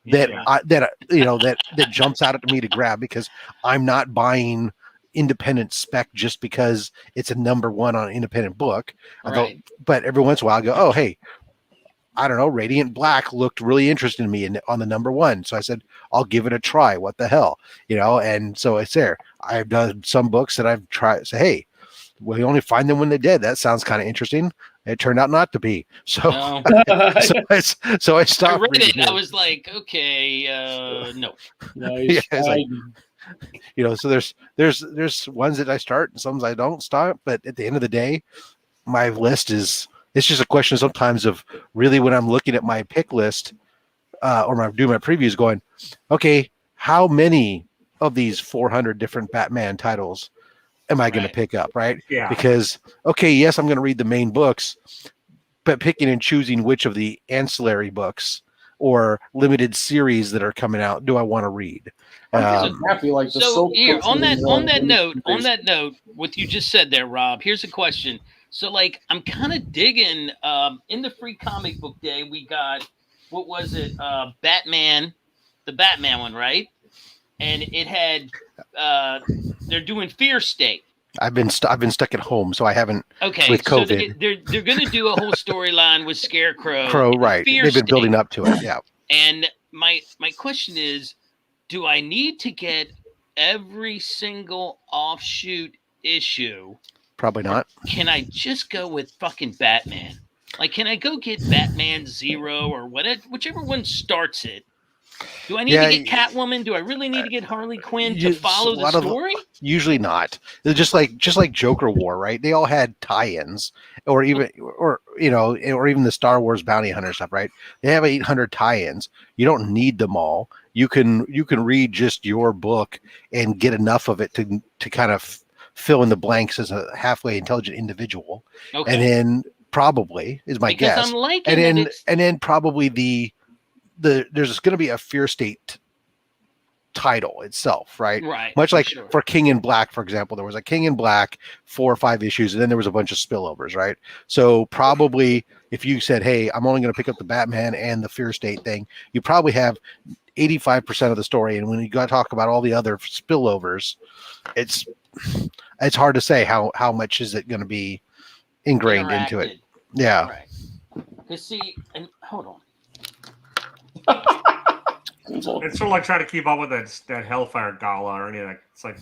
jumps out at me to grab, because I'm not buying independent spec just because it's a #1 on an independent book. Right. But every once in a while I go, oh, hey, I don't know, Radiant Black looked really interesting to me on the #1. So I said, I'll give it a try. What the hell? And so it's there. I've done some books that I've tried. Say, hey, well, you only find them when they're dead. That sounds kind of interesting. It turned out not to be. So, No. so I stopped. I read it. reading I was like, okay, no. Nice. Yeah, it's like, so there's ones that I start and some I don't start. But at the end of the day, my list it's just a question sometimes of really when I'm looking at my pick list or I'm doing my previews going, okay, how many of these 400 different Batman titles am I going to pick up, right? Yeah. Because, okay, yes, I'm going to read the main books, but picking and choosing which of the ancillary books or limited series that are coming out do I want to read? I'm happy like the So here on that note, note, what you just said there, Rob. Here's a question. So like, I'm kind of digging. In the free comic book day, we got what was it? Batman, the Batman one, right? And it had they're doing Fear State. I've been stuck at home, so I haven't. Okay, with COVID. So they're going to do a whole storyline with Scarecrow. Right? They've been building up to it, yeah. And my question is, do I need to get every single offshoot issue? Probably not. Can I just go with fucking Batman? Like, can I go get Batman Zero or whichever one starts it? Do I need to get Catwoman? Do I really need to get Harley Quinn to follow the story? Usually not. They're just like Joker War, right? They all had tie-ins, or even the Star Wars Bounty Hunter stuff, right? They have 800 tie-ins. You don't need them all. You can read just your book and get enough of it to kind of fill in the blanks as a halfway intelligent individual. Okay. And then probably is my guess. I'm liking and then probably there's going to be a Fear State title itself, right? Right. Much like for King in Black, for example, there was a King in Black 4 or 5 issues, and then there was a bunch of spillovers, right? So probably if you said, hey, I'm only going to pick up the Batman and the Fear State thing, you probably have 85% of the story. And when you got to talk about all the other spillovers, it's hard to say how much is it going to be ingrained into it. Yeah. Right. Because see, and hold on. It's sort of like trying to keep up with that Hellfire Gala or anything. It's like,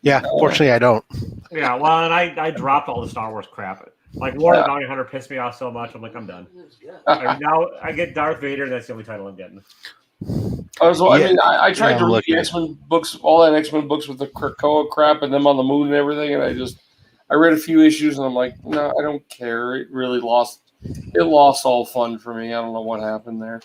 yeah, fortunately I don't. Yeah, well, and I dropped all the Star Wars crap. Like War of the Bounty Hunter pissed me off so much. I'm like, I'm done. Now I get Darth Vader, and that's the only title I'm getting. I tried to read the X-Men books, all that X-Men books with the Krakoa crap and them on the moon and everything, and I read a few issues and I'm like, no, I don't care. It really lost all fun for me. I don't know what happened there.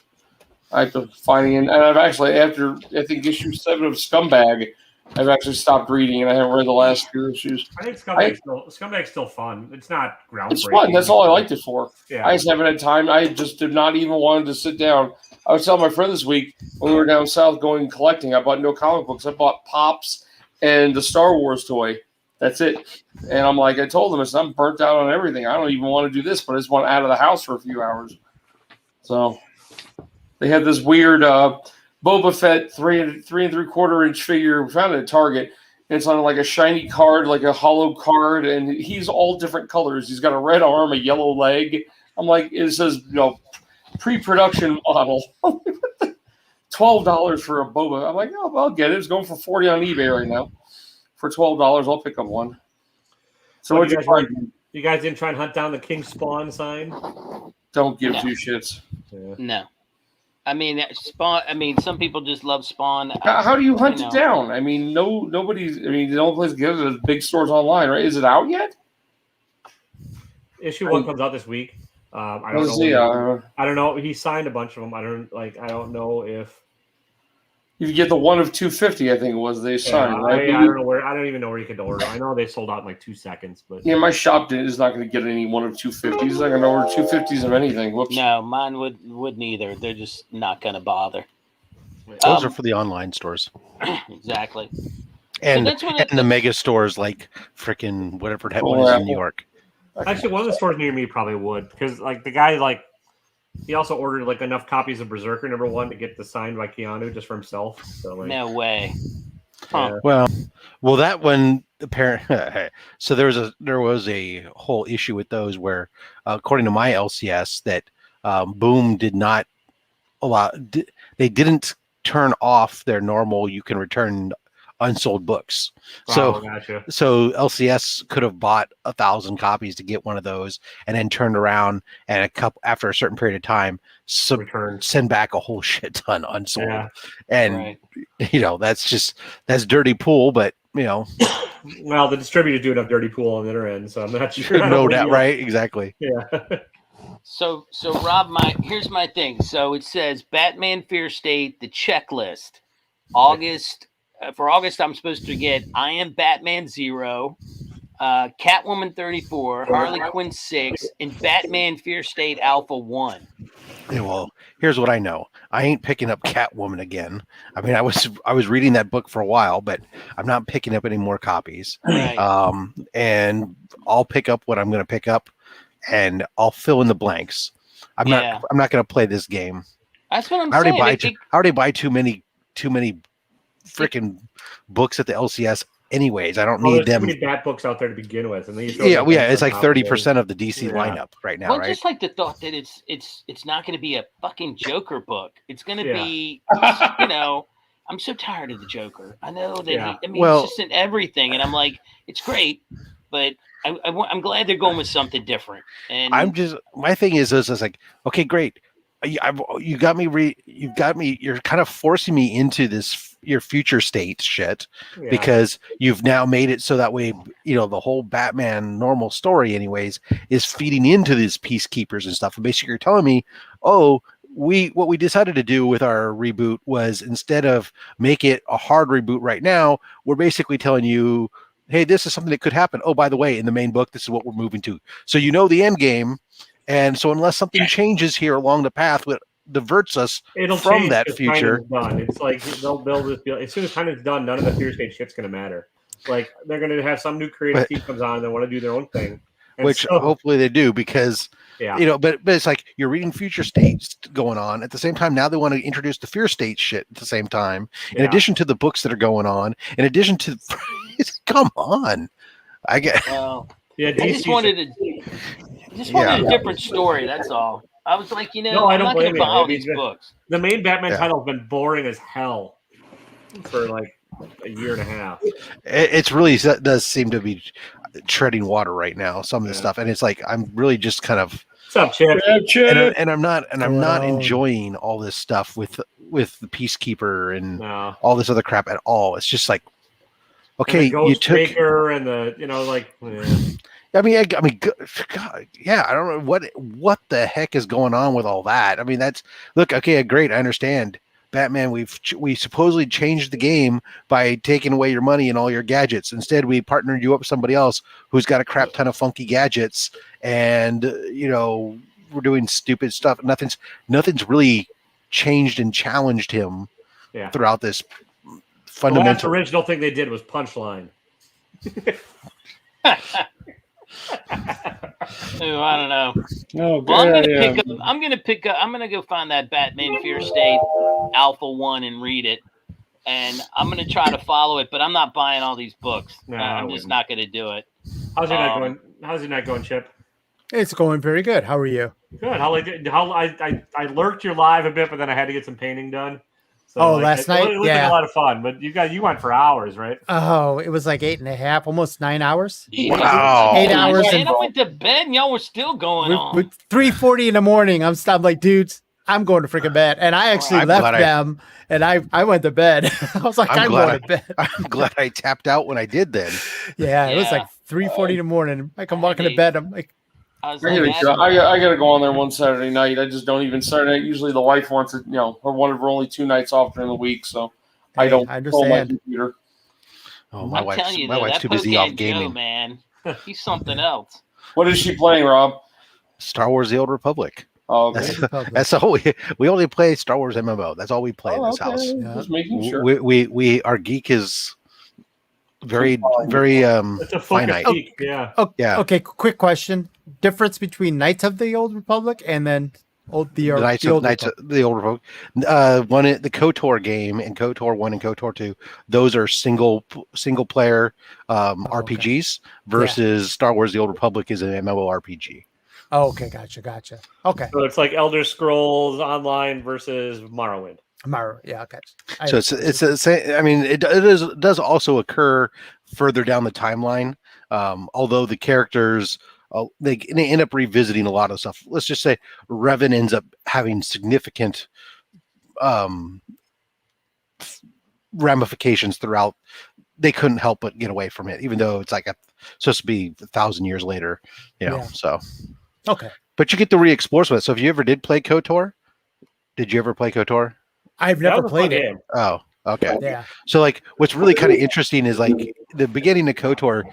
I have to and I've actually, after I think issue 7 of Scumbag, I've actually stopped reading and I haven't read the last 2 issues. I think Scumbag's still fun. It's not groundbreaking. It's fun. That's all I liked it for. Yeah. I just haven't had time. I just did not even want to sit down. I was telling my friend this week when we were down south going collecting, I bought no comic books. I bought Pops and the Star Wars toy. That's it. And I'm like, I told them, I'm burnt out on everything. I don't even want to do this, but I just want out of the house for a few hours. So they had this weird Boba Fett 3 3/4 inch figure. We found it at Target. And it's on like a shiny card, like a hollow card. And he's all different colors. He's got a red arm, a yellow leg. I'm like, it says, pre-production model. $12 for a Boba. I'm like, oh, I'll get it. It's going for $40 on eBay right now. For $12, I'll pick up one. So what you guys didn't try and hunt down the King Spawn sign? Don't give 2 shits. Yeah. No. I mean, Spawn. I mean, some people just love Spawn. How do you hunt it down? I mean, nobody's. I mean, the only place to get it is big stores online, right? Is it out yet? Issue 1 comes out this week. I don't know. He signed a bunch of them. I don't know if you get the 1 of 250. I think it was they signed. Right? I don't know where. I don't even know where you could order. I know they sold out in like 2 seconds. But yeah, my shop is not going to get any 1 of 250s. He's not going to order 250s of anything. Whoops. No, mine wouldn't either. They're just not going to bother. Those are for the online stores. Exactly. And the mega stores like freaking whatever that one is in New York. Actually, one of the stores near me probably would, because like the guy he also ordered like enough copies of Berserker #1 to get the signed by Keanu just for himself. So no way. Huh. Well, that one apparently. So there was a whole issue with those where, according to my LCS, that Boom did not allow. They didn't turn off their normal. You can return unsold books. So gotcha. so LCS could have bought 1,000 copies to get one of those, and then turned around and after a certain period of time, send back a whole shit ton unsold. Yeah. And that's dirty pool, but well, the distributors do enough dirty pool on their end, so I'm not sure. No doubt, right? Exactly. Yeah. So Rob, here's my thing. So it says Batman Fear State, the checklist. For August, I'm supposed to get I Am Batman 0, Catwoman 34, Harley Quinn 6, and Batman Fear State Alpha 1. Yeah, well, here's what I know. I ain't picking up Catwoman again. I mean, I was reading that book for a while, but I'm not picking up any more copies. Right. And I'll pick up what I'm going to pick up, and I'll fill in the blanks. I'm not going to play this game. That's what I'm saying. I already buy too many freaking books at the LCS. Anyways, I don't need them. Too many bat books out there to begin with, and then it's like 30% of the DC lineup right now. Well, right? Just like the thought that it's not going to be a fucking Joker book. It's going to be, I'm so tired of the Joker. I know that it's just in everything, and I'm like, it's great, but I'm glad they're going with something different. And my thing is like, okay, great. You're kind of forcing me into your future state shit because you've now made it so that way, the whole Batman normal story anyways is feeding into these peacekeepers and stuff. And basically you're telling me, what we decided to do with our reboot was instead of make it a hard reboot right now, we're basically telling you, hey, this is something that could happen. Oh, by the way, in the main book, this is what we're moving to. So the end game. And so unless something changes here along the path that diverts us from that future. It's like they'll build this. As soon as time is done, none of the Fear State shit's going to matter. Like they're going to have some new creative team comes on and they want to do their own thing. And hopefully they do because, but it's like you're reading future states going on. At the same time, now they want to introduce the Fear State shit at the same time. In addition to the books that are going on, in addition to, come on. I get. I just wanted a different story. That's all. I was like, I'm not going to buy all these books. The main Batman title has been boring as hell for like a year and a half. It's really does seem to be treading water right now. Some of the stuff, and it's like I'm really just kind of. What's up, Chip? And I'm not enjoying all this stuff with the Peacekeeper and all this other crap at all. It's just like, okay, you took Baker and the I mean, God, I don't know what the heck is going on with all that. I mean, great. I understand, Batman. We supposedly changed the game by taking away your money and all your gadgets. Instead, we partnered you up with somebody else who's got a crap ton of funky gadgets, and we're doing stupid stuff. Nothing's really changed and challenged him throughout this fundamental. The last original thing they did was Punchline. Oh, I don't know. Oh, well, I'm gonna go find that Batman Fear State Alpha 1 and read it, and I'm gonna try to follow it. But I'm not buying all these books. I'm just not gonna do it. How's your night going, Chip? It's going very good. How are you? Good. I lurked your live a bit, but then I had to get some painting done. So, last night? It was like a lot of fun, but you went for hours, right? Oh, it was like 8.5, almost 9 hours. Wow. 8 hours. And I went to bed and y'all were still going on. 3:40 in the morning. I'm like, dudes, I'm going to freaking bed. And I actually left them and I went to bed. I was like, I'm going to bed. I'm glad I tapped out when I did then. Yeah, it was like 3:40 in the morning. Like I'm walking to bed. I'm like, I gotta go on there one Saturday night. I just don't even Saturday night. Usually the wife wants it, one of her only 2 nights off during the week, so I don't pull my computer. Oh, my wife's too busy off gaming. Joe, man, he's something else. What is she playing, Rob? Star Wars: The Old Republic. Oh, okay. That's all we only play Star Wars MMO. That's all we play in this house. Yeah. Just making sure. We our geek is very finite. Geek, yeah. Okay, quick question. Difference between Knights of the Old Republic and then the Old Republic. One, the KOTOR game and KOTOR 1 and KOTOR 2, those are single player RPGs versus Star Wars: The Old Republic is an MMORPG. Oh, okay, gotcha. Okay. So it's like Elder Scrolls Online versus Morrowind. Yeah, okay. So it's the same. I mean, it does also occur further down the timeline. Although the characters they end up revisiting a lot of stuff. Let's just say Revan ends up having significant ramifications throughout. They couldn't help but get away from it, even though it's like supposed to be 1,000 years later. So okay. But you get to re-explore some of it. So if you ever did play KOTOR, did you ever play KOTOR? I've never played it. Oh, okay. Yeah. So like what's really kind of interesting is like the beginning of KOTOR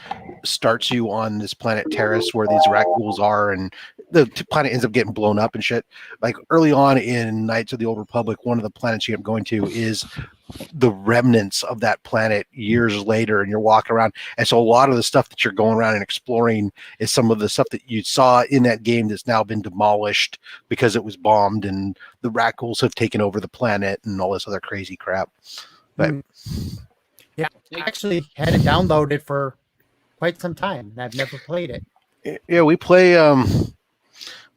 starts you on this planet Terrace where these raccoons are, and the planet ends up getting blown up and shit. Like early on in Knights of the Old Republic, one of the planets you end up going to is the remnants of that planet years later, and you're walking around. And so a lot of the stuff that you're going around and exploring is some of the stuff that you saw in that game that's now been demolished because it was bombed, and the raccoons have taken over the planet and all this other crazy crap. But yeah, I actually had it downloaded for quite some time, and I've never played it. Yeah, we play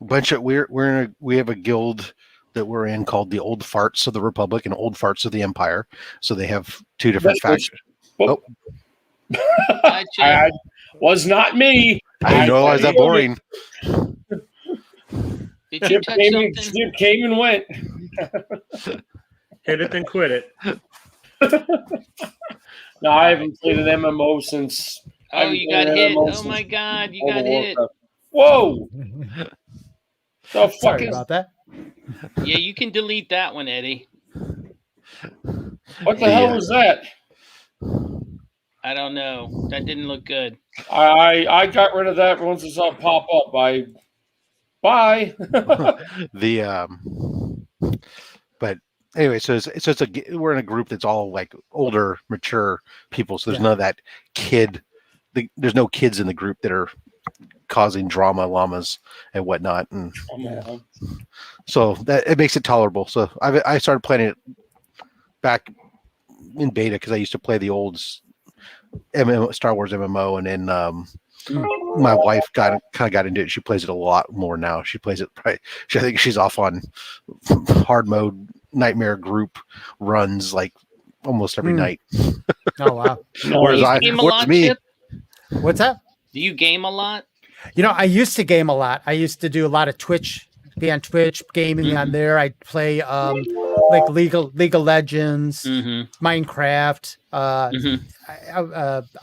bunch of we have a guild that we're in called the Old Farts of the Republic and Old Farts of the Empire. So they have two different factions. Oh. I was not me. I didn't realize that boring. Did you touch something? Chip came and went. Hit it, then quit it. No, I haven't played an MMO since. Oh, you got hit. Oh my God, you got hit. Whoa. The fuck Sorry is about that. Yeah, you can delete that one, Eddie. What the hell was that? I don't know. That didn't look good. I got rid of that once I saw it pop up. Bye. But anyway, so we're in a group that's all like older, mature people. So there's none of that kid. There's no kids in the group that are causing drama, llamas, and whatnot, and so that it makes it tolerable. So I started playing it back in beta because I used to play the old Star Wars MMO, and then my wife kind of got into it. She plays it a lot more now. She plays it. I think she's off on hard mode nightmare group runs like almost every night. Oh wow! Whereas me. What's that? Do you game a lot? I used to game a lot. I used to do a lot of be on Twitch, gaming on there. I'd play like League of Legends, Minecraft,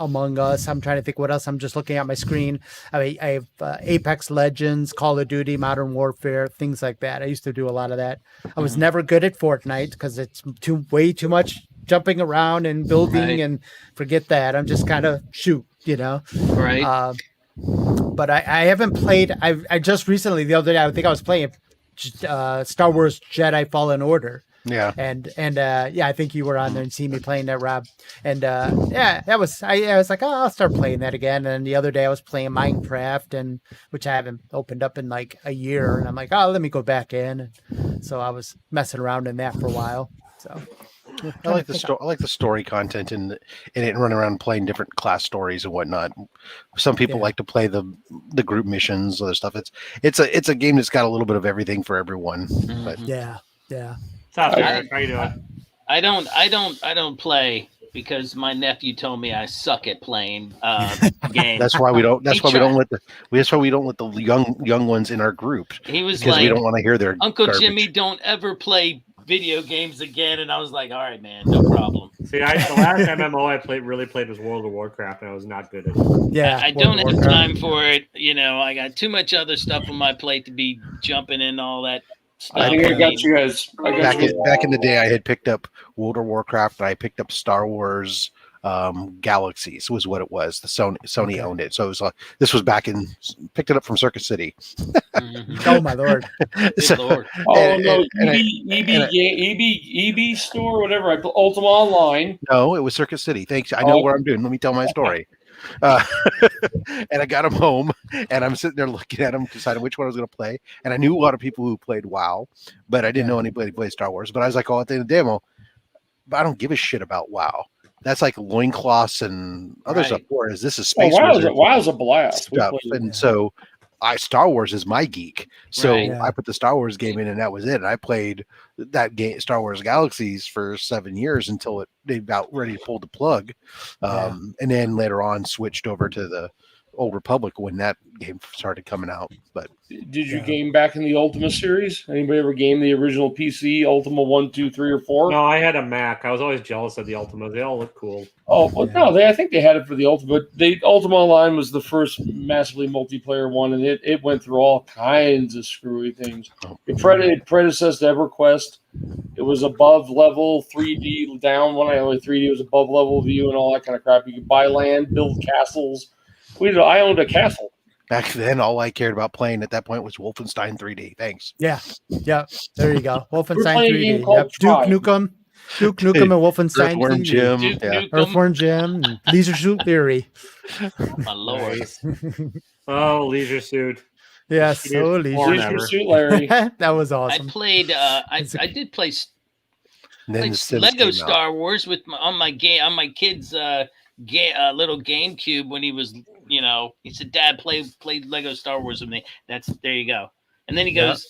Among Us. I'm trying to think what else. I'm just looking at my screen. I have Apex Legends, Call of Duty, Modern Warfare, things like that. I used to do a lot of that. I was never good at Fortnite because it's way too much jumping around and building, and forget that. I'm just kind of shoot. Right. But I haven't played. I just recently, the other day, I think I was playing Star Wars Jedi Fallen Order. Yeah. And I think you were on there and see me playing that, Rob. And that was I was like, oh, I'll start playing that again. And the other day I was playing Minecraft, which I haven't opened up in like a year. And I'm like, oh, let me go back in. And so I was messing around in that for a while. So. I like the story content in it, and run around playing different class stories and whatnot. Some people like to play the group missions, other stuff. It's a game that's got a little bit of everything for everyone. But. Yeah. What's up, Eric? How you doing? I don't play because my nephew told me I suck at playing games. That's why we don't. That's why we don't let the young ones in our group. He was because like, we don't want to hear their Uncle garbage. Jimmy, don't ever play video games again. And I was like, all right, man, no problem. See, the last MMO I really played was World of Warcraft, and I was not good at it. Yeah, I don't have time for it. I got too much other stuff on my plate to be jumping in all that stuff. I think I got you guys. Back in the day, I had picked up World of Warcraft, and I picked up Star Wars Galaxies was what it was. The Sony owned it, so it was like this was picked it up from Circuit City. Oh my lord! Lord. EB store, whatever. Ultima Online. No, it was Circuit City. Thanks. I know where I'm doing. Let me tell my story. And I got him home, and I'm sitting there looking at him, deciding which one I was going to play. And I knew a lot of people who played WoW, but I didn't know anybody who played Star Wars. But I was like, at the end of the demo, but I don't give a shit about WoW. That's like loincloths and other stuff. Whereas this is space. WoW's a blast. Stuff. And so Star Wars is my geek, so Right. I put the Star Wars game in, and that was it. And I played that game, Star Wars Galaxies, for 7 years until they about ready to pull the plug, and then later on switched over to the Old Republic when that game started coming out. But did you game back in the Ultima series? Anybody ever game the original PC Ultima 1, 2, 3, or 4? No, I had a Mac. I was always jealous of the Ultima. They all look cool. Oh, well, no, I think they had it for the Ultima. Ultima Online was the first massively multiplayer one, and it went through all kinds of screwy things. It predecessed EverQuest. It was above level 3D down. When I only 3D was above level view and all that kind of crap. You could buy land, build castles. I owned a castle. back then, all I cared about playing at that point was Wolfenstein 3D. Thanks. Yeah. There you go. Wolfenstein playing a 3D. game called Duke Nukem and Wolfenstein Earthworm 3D. Jim. Duke Yeah. Nukem. Earthworm Jim, and Leisure Suit Theory. My lord. Oh, Leisure Suit. Yes, so Leisure Suit Larry. That was I awesome. played. I did play And then the Sims Lego came out. Star Wars with on my kid's little GameCube when he was, he said, "Dad, play Lego Star Wars with me." There you go. And then he goes,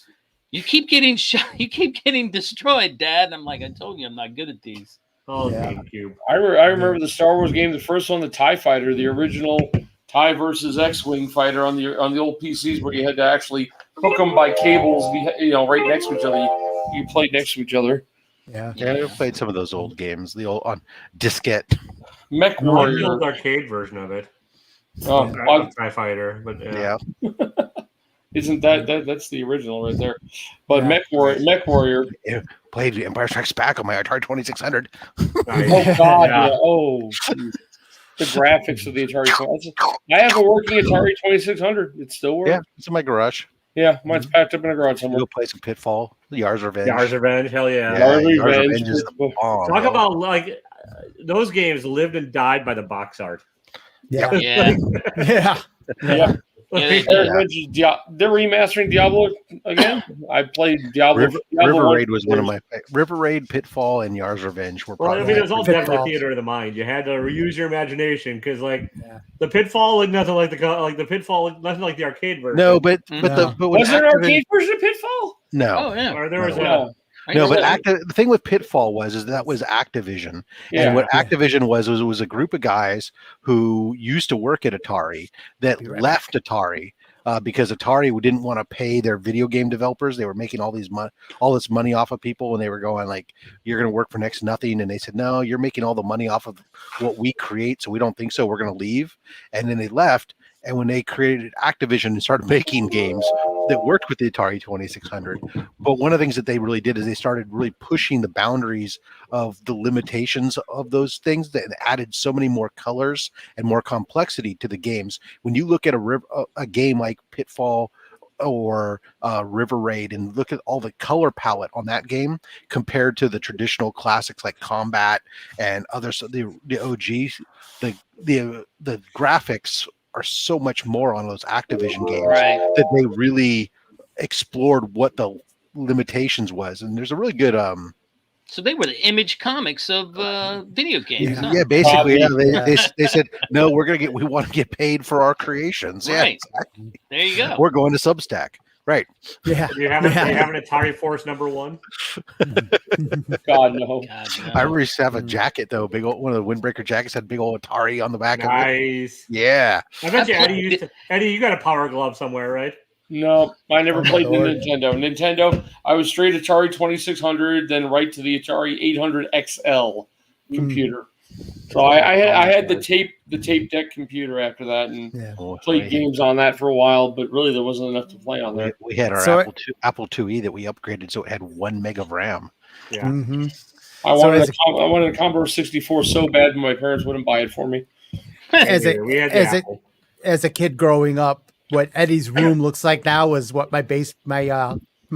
"You keep getting shot. You keep getting destroyed, Dad." And I'm like, "I told you I'm not good at these." Oh, Yeah. GameCube. I remember the Star Wars game, the first one, the TIE Fighter, the original TIE versus X-Wing fighter on the old PCs, where you had to actually hook them by cables, right next to each other. You played next to each other. Yeah. Yeah, I played some of those old games, the old on diskette. Mech No, I the Warrior. old arcade version of it. Oh, I love TIE Fighter, but Yeah. isn't that's the original right there? But Yeah. Mech Warrior. Played Empire Strikes Back on my Atari 2600. nice. Oh God! Yeah. Yeah. Oh, geez. The graphics of the Atari. I have a working Atari 2600. It still works. Yeah, it's in my garage. Yeah, mine's packed up in a garage somewhere. We'll play some Pitfall, Yars Revenge. Yars Revenge, hell yeah. Yeah, Yars Yars Revenge. Revenge is the bomb, Talk bro. about those games lived and died by the box art. Yeah. Yeah. Yeah. Yeah. Like, They're remastering Diablo again. I played Diablo. River 1 Raid was one of my River Raid, Pitfall, and Yars Revenge were well, I probably. mean, it was all dead in the Pitfall. theater of the mind. You had to reuse your imagination because, Yeah. the Pitfall looked nothing like the Pitfall looked nothing like the arcade version. No, but No. when Was there an Activision- arcade version of Pitfall? No, Oh yeah. Or there was No. no, but Yeah. the thing with Pitfall was that was Activision, Yeah. and what Activision was a group of guys who used to work at Atari that Be right left Atari. Because Atari didn't want to pay their video game developers. They were making all this money off of people, and they were going like, "You're going to work for next to nothing." And they said, "No, you're making all the money off of what we create, so we don't think so. We're going to leave." And then they left. And when they created Activision and started making games that worked with the Atari 2600, but one of the things that they really did is they started really pushing the boundaries of the limitations of those things that added so many more colors and more complexity to the games. When you look at a game like Pitfall or River Raid and look at all the color palette on that game compared to the traditional classics like Combat and others, the OGs, the graphics are so much more on those Activision games Right. that they really explored what the limitations was. And there's a really good So they were the Image Comics of video games. huh? yeah, basically Copy. they said no, we want to get paid for our creations. Yeah, Right. There you go. we're going to Substack. Right. Yeah. You have an Atari Force #1? God no. God, I no. used to have a jacket though, big old one of the windbreaker jackets had big old Atari on the back of it. Nice. Yeah. I bet you I Eddie used to. Eddie, you got a Power Glove somewhere, right? No, I never Oh, my played the Lord. Nintendo. Nintendo, I was straight Atari 2600, then right to the Atari 800 XL computer. So I had the tape deck computer after that, and Yeah. played games on that for a while. But really, there wasn't enough to play on there. We had our So Apple IIe that we upgraded so it had 1 meg of RAM. Yeah. Mm-hmm. I So wanted as I wanted a Commodore 64 so bad, but my parents wouldn't buy it for me. As a we had the as a Apple. as a kid growing up, what Eddie's room looks like now is what my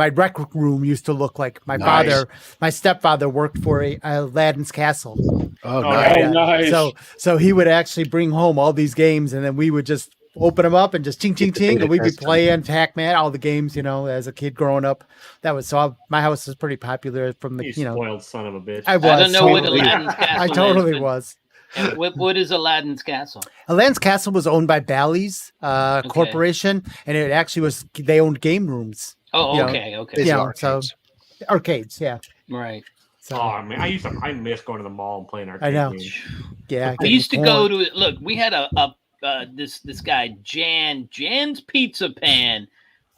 rec room used to look like. My stepfather worked for Aladdin's castle. Oh, Oh, nice. Oh, nice. So he would actually bring home all these games, and then we would just open them up and just ching ching ching, and we'd be playing Pac-Man, all the games, as a kid growing up. That was my house was pretty popular from the You spoiled son of a bitch. I was I don't know what totally. Aladdin's castle I totally is, but was. And what is Aladdin's castle? Aladdin's castle was owned by Bally's Corporation, and it actually was. They owned game rooms. Oh, okay. Arcades, yeah. Right. So, oh man, I miss going to the mall and playing arcade I know. games. Yeah, I used to go to look. We had this guy Jan's Pizza Pan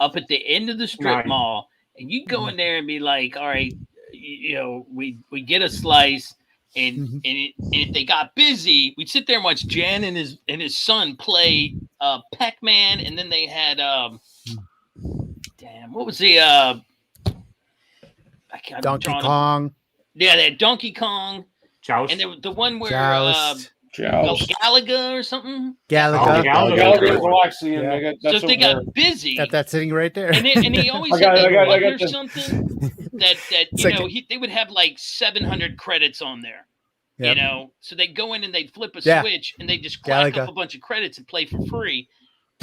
up at the end of the strip mall, and you go in there and be like, all right, we get a slice, and if they got busy, we'd sit there and watch Jan and his son play Pac-Man, and then they had what was the Donkey Kong. Yeah, they had Donkey Kong. Joust. And there was the one where Joust. Galaga or something. Galaga. Galaga. So if they got busy, got that sitting right there. and he always had or something that they would have like 700 credits on there. Yep. So they'd go in and they'd flip a switch and they'd just crack up a bunch of credits and play for free.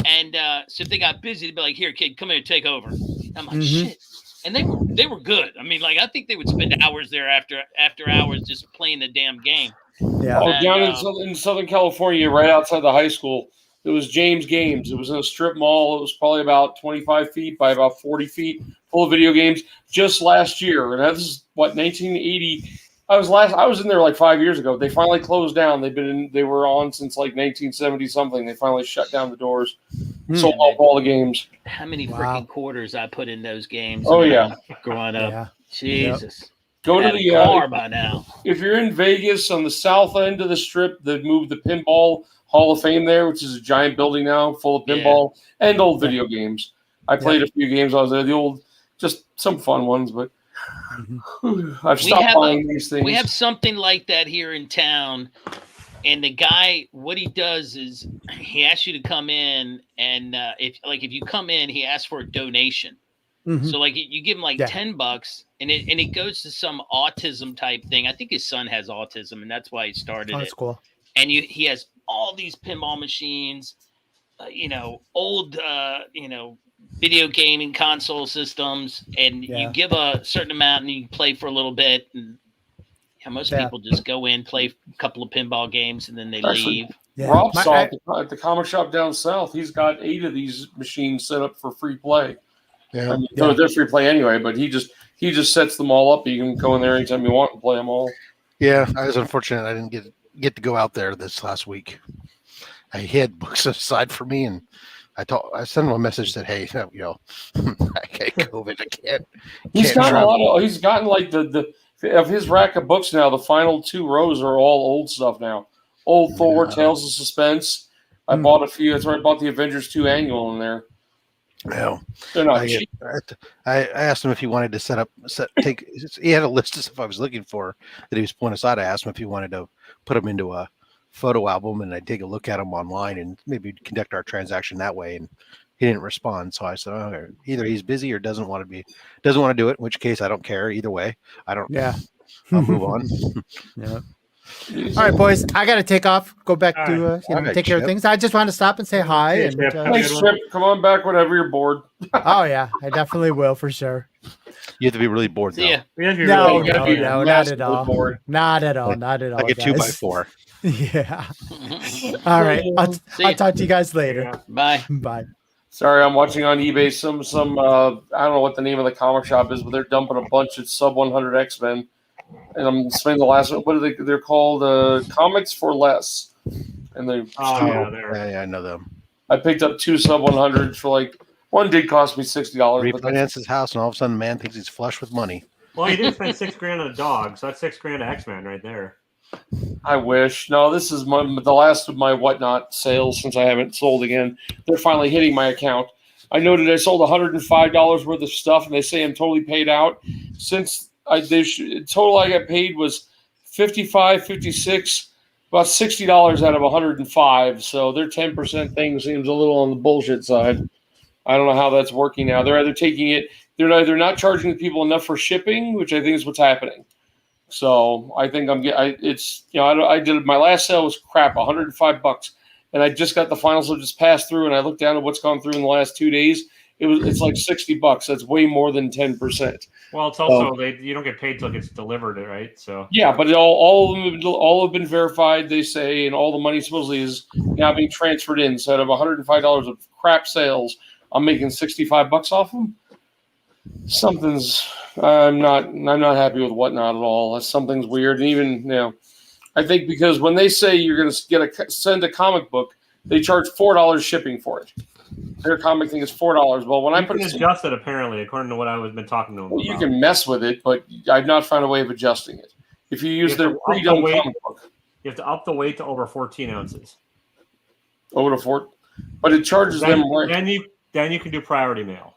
And so if they got busy, they'd be like, "Here, kid, come here, take over." I'm like, "Shit." And they were good. I mean, like I think they would spend hours there after hours just playing the damn game. Yeah. Oh, down in Southern California, right outside the high school, it was James Games. It was in a strip mall. It was probably about 25 feet by about 40 feet, full of video games. Just last year, and this is 1980. I was in there like 5 years ago. They finally closed down. They were on since like 1970 something. They finally shut down the doors. Sold off all the games. How many freaking quarters I put in those games? Oh yeah, growing up. Yeah. Jesus. Yep. Go to the car by now. If you're in Vegas on the south end of the strip, they've moved the Pinball Hall of Fame there, which is a giant building now full of pinball and old video games. I played a few games. I was there. The old, just some fun ones, but I've stopped buying these things. We have something like that here in town. And the guy, what he does is he asks you to come in, and if you come in, he asks for a donation. Mm-hmm. So like you give him like $10, and it goes to some autism type thing. I think his son has autism, and that's why he started it. That's cool. And he has all these pinball machines, old video gaming console systems, and you give a certain amount, and you play for a little bit, and most people just go in, play a couple of pinball games, and then they leave. Yeah. Rob saw at the comic shop down south. He's got 8 of these machines set up for free play. Yeah, I mean, they're free play anyway. But he just sets them all up. You can go in there anytime you want and play them all. Yeah, I was unfortunate. I didn't get to go out there this last week. I had books aside for me, and I sent him a message that, hey, I get COVID. I can't. He's gotten like the of his rack of books now, the final 2 rows are all old stuff now. Old Thor, Tales of Suspense. I bought a few. That's where I bought the Avengers 2 annual in there. Well, they're not cheap. I asked him if he wanted to he had a list of stuff I was looking for that he was pulling aside. I asked him if he wanted to put them into a photo album, and I take a look at them online and maybe conduct our transaction that way. And he didn't respond. So I said, okay, either he's busy or doesn't want to do it, in which case I don't care either way. I'll move on. Yeah. All right, boys, I got to take off, go back to take care of things. I just want to stop and say hi. Thanks, Chip. Come on back whenever you're bored. Oh, yeah, I definitely will for sure. You have to be really bored, though. Yeah. No, not at all. Bored. Not at all. Not at all. I get 2x4. Yeah. All right. I'll talk to you guys later. Yeah. Bye. Bye. Sorry, I'm watching on eBay some I don't know what the name of the comic shop is, but they're dumping a bunch of sub 100 X-Men. And I'm spending the last one. What are they? They're called Comics for Less. And I know them. I picked up 2 sub 100s for one did cost me $60. Refinance his house, and all of a sudden, the man thinks he's flush with money. Well, he didn't spend $6,000 on a dog, so that's $6,000 to X-Men right there. I wish. No, this is the last of my whatnot sales since I haven't sold again. They're finally hitting my account. I noted I sold $105 worth of stuff, and they say I'm totally paid out. Since total I got paid was $55, $56, about $60 out of $105. So their 10% thing seems a little on the bullshit side. I don't know how that's working now. They're either taking it, they're either not charging the people enough for shipping, which I think is what's happening. So I think I did my last sale was crap, $105, and I just got the finals that just passed through, and I looked down at what's gone through in the last 2 days, It's like $60. That's way more than 10%. Well, it's also you don't get paid till it gets delivered, right? So yeah, but all have been verified. They say, and all the money supposedly is now being transferred in. Instead of $105 of crap sales, I'm making $65 off them. I'm not happy with Whatnot at all. Something's weird, and even I think because when they say you're going to send a comic book, they charge $4 shipping for it. Their comic thing is $4. Well, when I put it adjust it, apparently, according to what I've been talking to them about. You can mess with it, but I've not found a way of adjusting it. If you use their pre-done comic book, you have to up the weight to over 14 ounces. Over to 4, but it charges them more. Then you can do priority mail.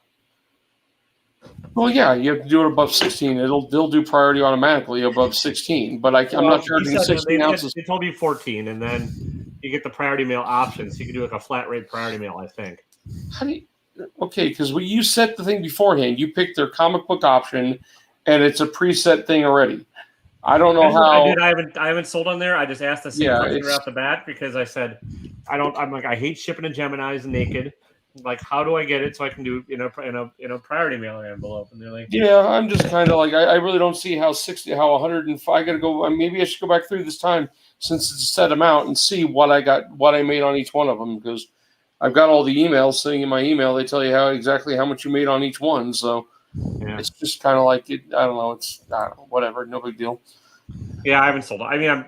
Well, yeah, you have to do it above 16. They'll do priority automatically above 16, but I'm not charging 16 ounces. They told me 14, and then you get the priority mail options. You can do like a flat rate priority mail, I think. Okay, because you set the thing beforehand. You picked their comic book option, and it's a preset thing already. I don't know how. I haven't sold on there. I just asked the same question right off the bat because I said I hate shipping to Gemini's naked. Like, how do I get it so I can do in a priority mail envelope? And they're like, yeah, I'm just kind of like I really don't see how 105. I got to go. Maybe I should go back through this time since it's a set amount and see what I made on each one of them, because I've got all the emails sitting in my email. They tell you exactly how much you made on each one. So it's just kind of like I don't know. Whatever. No big deal. Yeah, I haven't sold it. I mean,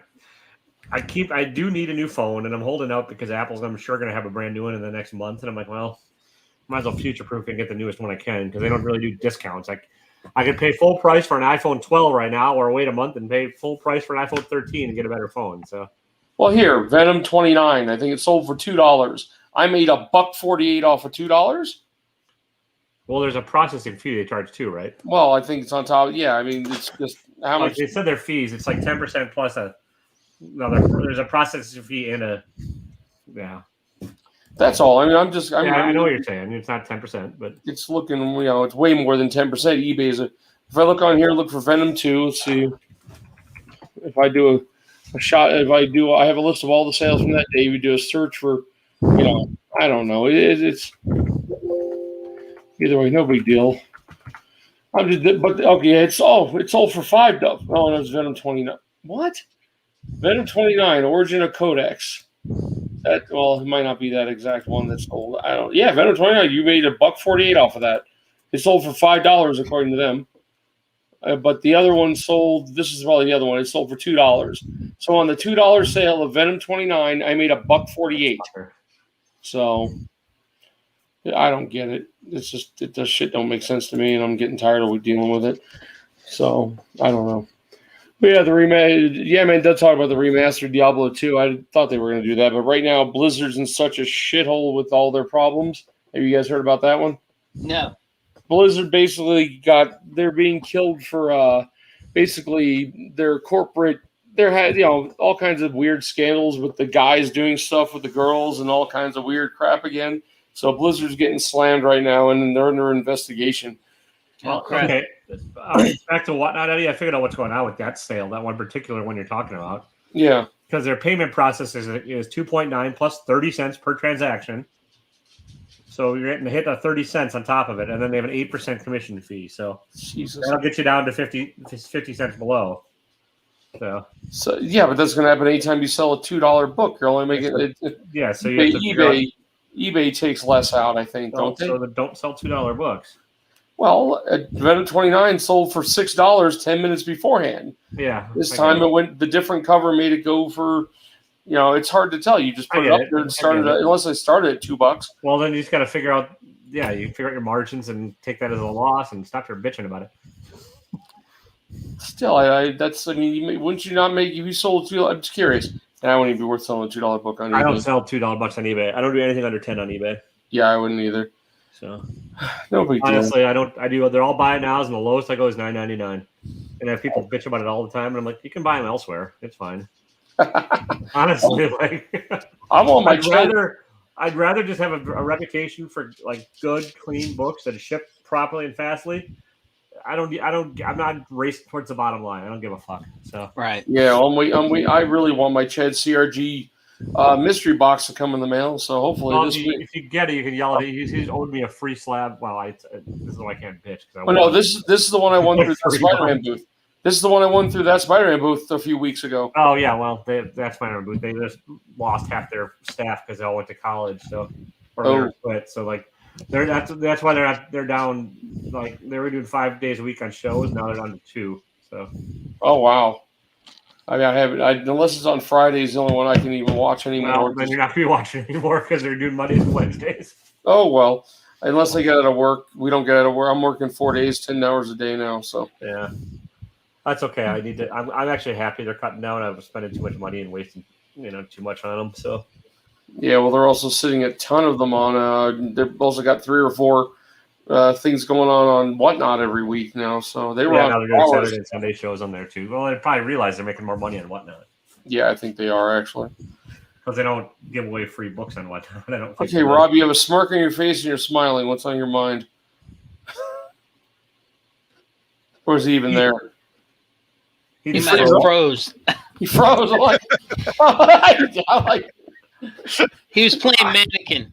I do need a new phone, and I'm holding out because Apple's, I'm sure, going to have a brand new one in the next month. And I'm like, well, might as well future-proof and get the newest one I can, because they don't really do discounts. Like, I could pay full price for an iPhone 12 right now, or wait a month and pay full price for an iPhone 13 and get a better phone. So, well, here, Venom 29. I think it sold for $2. I made $1.48 off of $2. Well, there's a processing fee they charge too, right? Well, I think it's on top. Yeah, I mean, it's just how much they said their fees. It's like 10% plus there's a processing fee and a That's all. I mean, I know what you're saying. It's not 10%, but it's looking. It's way more than 10%. eBay's. If I look on here, look for Venom 2. Let's see if I do a shot. I have a list of all the sales from that day. We do a search for, I don't know. It's either way, no big deal. It's sold for $5. Oh, no, it's Venom 29. What? Venom 29, Origin of Codex. It might not be that exact one that's sold. Venom 29, you made $1.48 off of that. It sold for $5 according to them. But the other one sold. This is probably the other one. It sold for $2. So on the $2 sale of Venom 29, I made $1.48. So I don't get it. It's just this shit don't make sense to me, and I'm getting tired of dealing with it. So I don't know. But yeah, the remaster. Yeah, man, does talk about the remastered Diablo 2. I thought they were going to do that, but right now Blizzard's in such a shithole with all their problems. Have you guys heard about that one? No. Blizzard basically they're being killed for basically their corporate. There had all kinds of weird scandals with the guys doing stuff with the girls and all kinds of weird crap again. So Blizzard's getting slammed right now, and they're under investigation. Well, okay. Back to Whatnot, Eddie. I figured out what's going on with that sale, that one particular one you're talking about. Yeah. Because their payment process is 2.9 plus 30 cents per transaction. So you're getting a hit of 30 cents on top of it, and then they have an 8% commission fee. So that'll get you down to 50 cents below. So yeah, but that's going to happen anytime you sell a $2 book. You're only making it. Yeah, so you have to eBay takes less out, I think, don't they? So don't sell $2 books. Well, Venom 29 sold for $6 10 minutes beforehand. Yeah. This time the different cover made it go for, it's hard to tell. You just put it up there and started unless I started at $2. Well, then you just got to figure out, you figure out your margins and take that as a loss and stop your bitching about it. Still, wouldn't you not make, if you sold $2, I'm just curious. That wouldn't even be worth selling a $2 book on eBay. I don't sell $2 bucks on eBay. I don't do anything under 10 on eBay. Yeah, I wouldn't either. So, no big deal. Honestly, I don't. I do. They're all buy it nows, and the lowest I go is $9.99. And I have people bitch about it all the time, and I'm like, you can buy them elsewhere. It's fine. Honestly, I'd rather just have a reputation for like good, clean books that ship properly and fastly. I'm not racing towards the bottom line. I don't give a fuck. So right. Yeah, I really want my Chad CRG mystery box to come in the mail. So hopefully this week. If you get it, you can yell at it. He's owed me a free slab. Well, this is why I can't bitch. This is the one I won through the Spider-Man booth. This is the one I won through that Spider-Man booth a few weeks ago. Oh yeah, well that's Spider-Man booth. They just lost half their staff because they all went to college. So or they were quit. So like that's why they're down. Like they were doing 5 days a week on shows. Now they're down to 2. So. Oh wow. I mean, I haven't. Unless it's on Fridays, the only one I can even watch anymore. Well, then you're not going to be watching anymore because they're doing Mondays and Wednesdays. Oh well, unless they get out of work, we don't get out of work. I'm working 4 days, 10 hours a day now. So yeah, that's okay. I'm actually happy they're cutting down. I was spending too much money and wasting, too much on them. So yeah, well, they're also sitting a ton of them on. They've also got 3 or 4 things going on Whatnot every week now. So they were on. Now they're doing Saturday and Sunday shows on there too. Well, they probably realize they're making more money on Whatnot. Yeah, I think they are actually. Because they don't give away free books on Whatnot. I don't think okay, Rob, you have a smirk on your face and you're smiling. What's on your mind? Or is he even there? He might have froze. He froze. He was playing mannequin.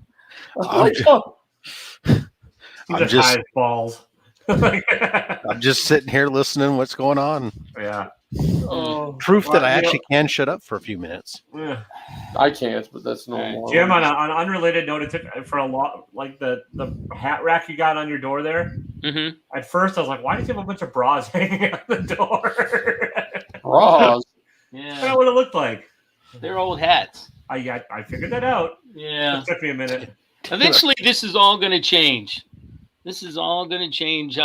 I'm just balls. I'm just sitting here listening. What's going on? Yeah. Proof that I actually can shut up for a few minutes. Yeah. I can't, but that's normal. Jim, on an unrelated note, it took for a lot, like the hat rack you got on your door there. Mm-hmm. At first, I was like, "Why do you have a bunch of bras hanging on the door?" Bras. Yeah. That's what it looked like. They're old hats. I figured that out. Yeah. It took me a minute. Eventually, this is all going to change. This is all going to change.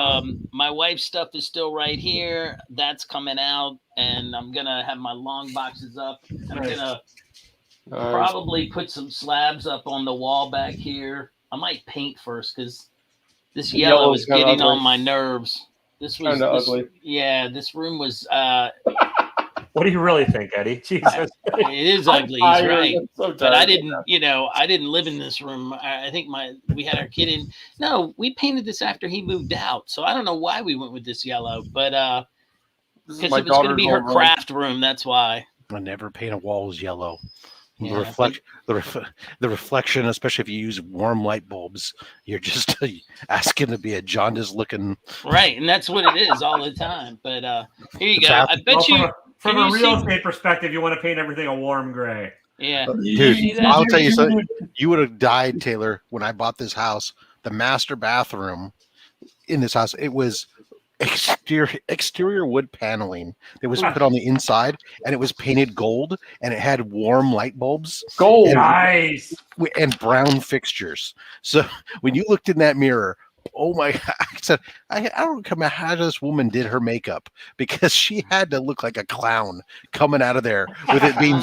My wife's stuff is still right here. That's coming out, and I'm going to have my long boxes up. I'm going to probably put some slabs up on the wall back here. I might paint first because this yellow is getting on my nerves. This was ugly. Yeah, this room was. What do you really think, Eddie? Jesus. It is ugly. He's right. So but I didn't, I didn't live in this room. I think we had our kid in. No, we painted this after he moved out. So I don't know why we went with this yellow, but because it was going to be her craft room. That's why. I never paint a walls yellow. Yeah, The reflection, especially if you use warm light bulbs, you're just asking to be a jaundiced looking. Right, and that's what it is all the time. But here you go. I bet you. From a real estate perspective, you want to paint everything a warm gray. Yeah. Dude, I'll tell you something. You would have died, Taylor, when I bought this house. The master bathroom in this house, it was exterior wood paneling that was put on the inside, and it was painted gold, and it had warm light bulbs. Gold. Nice. And brown fixtures. So when you looked in that mirror, oh my God, I said, I don't know how this woman did her makeup, because she had to look like a clown coming out of there with it being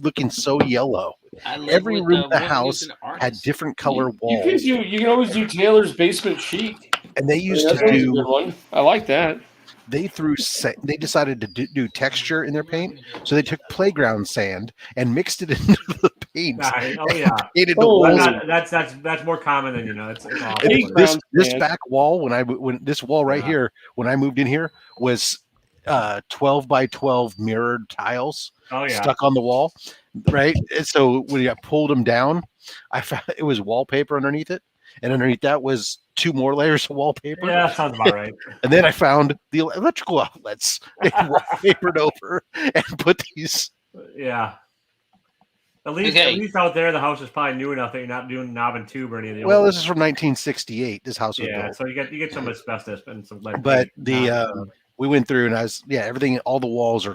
looking so yellow. Every room in the house had different color walls. You can always do Taylor's basement chic. And they used to do a good one. I like that. They decided to do texture in their paint, so they took playground sand and mixed it into the paint. Oh yeah, that's more common than It's awful. This back wall, when this wall right here, when I moved in here, was 12 by 12 mirrored tiles stuck on the wall, right? And so when I pulled them down, I found it was wallpaper underneath it, and underneath that was 2 more layers of wallpaper. Yeah, that sounds about right. And then I found the electrical outlets and wallpapered over and put these. Yeah. At least out there, the house is probably new enough that you're not doing knob and tube or anything. Well, this is from 1968. This house was built. So you get some asbestos and some lead. But we went through and everything, all the walls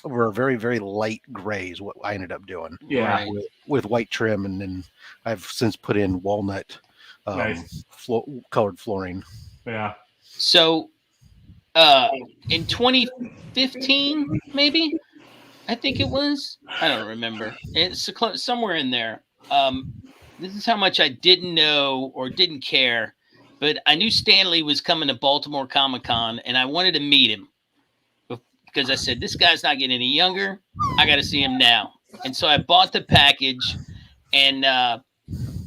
were very, very light gray is what I ended up doing. Yeah. With white trim, and then I've since put in walnut colored flooring. Yeah. So in 2015, maybe, I think it was, I don't remember. It's somewhere in there. This is how much I didn't know or didn't care, but I knew Stanley was coming to Baltimore Comic-Con, and I wanted to meet him because I said, this guy's not getting any younger. I got to see him now. And so I bought the package, and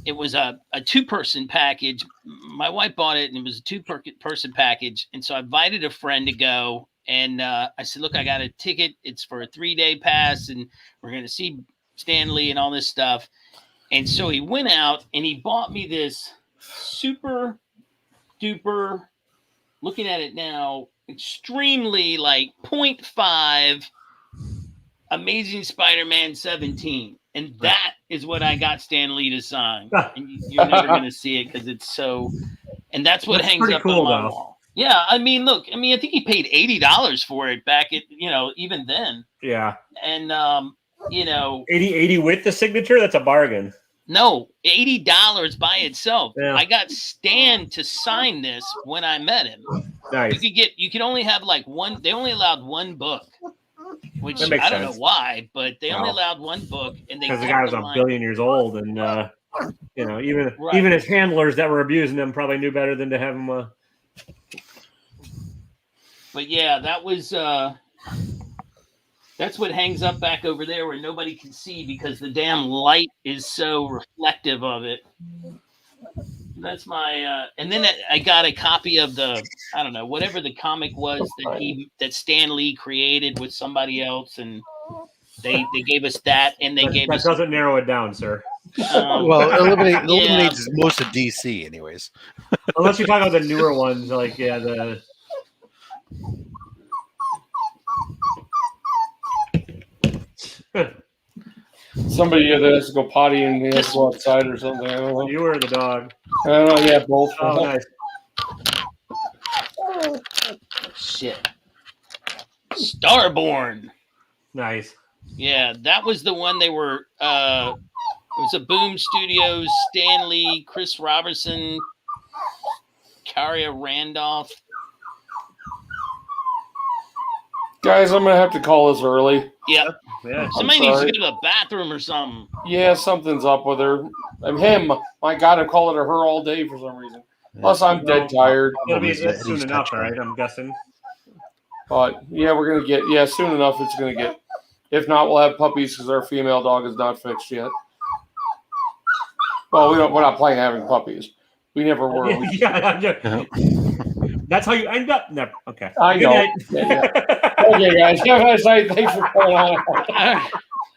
it was a 2-person package. My wife bought it, and it was a 2-person package. And so I invited a friend to go. And I said, look, I got a ticket. It's for a 3-day pass, and we're going to see Stan Lee and all this stuff. And so he went out and he bought me this super duper, looking at it now, extremely like 0.5 Amazing Spider-Man 17. And that is what I got Stan Lee to sign. And you're never going to see it because it's so, and that's what hangs up on my wall. Yeah, I mean, look, I think he paid $80 for it back at, even then. Yeah. And, 80 with the signature, that's a bargain. No, $80 by itself. Yeah. I got Stan to sign this when I met him. Nice. You could only have like one. They only allowed one book, which I don't know why, but they only allowed one book, and they because the guy was a billion years old, and even his handlers that were abusing him probably knew better than to have him. But yeah, that was. That's what hangs up back over there where nobody can see because the damn light is so reflective of it. That's my, and then I got a copy of whatever the comic was that Stan Lee created with somebody else, and they gave us that, and they gave us. That doesn't narrow it down, sir. Eliminates most of DC, anyways. Unless you talk about the newer ones, like the. Somebody that has to go potty and has to go outside or something. I don't know. You or the dog? I don't know. Yeah, both. Oh, nice. Shit. Starborn. Nice. Yeah, that was the one they were. It was a Boom Studios, Stan Lee, Chris Robertson, Karia Randolph. Guys, I'm gonna have to call this early. Yep. Yeah. Somebody needs to go to the bathroom or something. Yeah, something's up with her. Him. My God, I'm calling her all day for some reason. Plus, I'm dead tired. It'll be soon enough, all right? I'm guessing. But yeah, we're gonna get soon enough. It's gonna get. If not, we'll have puppies because our female dog is not fixed yet. Well, we're not planning on having puppies. We never were. That's how you end up. Never. Okay. I know. Yeah. Okay, guys. Have a nice night. Thanks for coming on.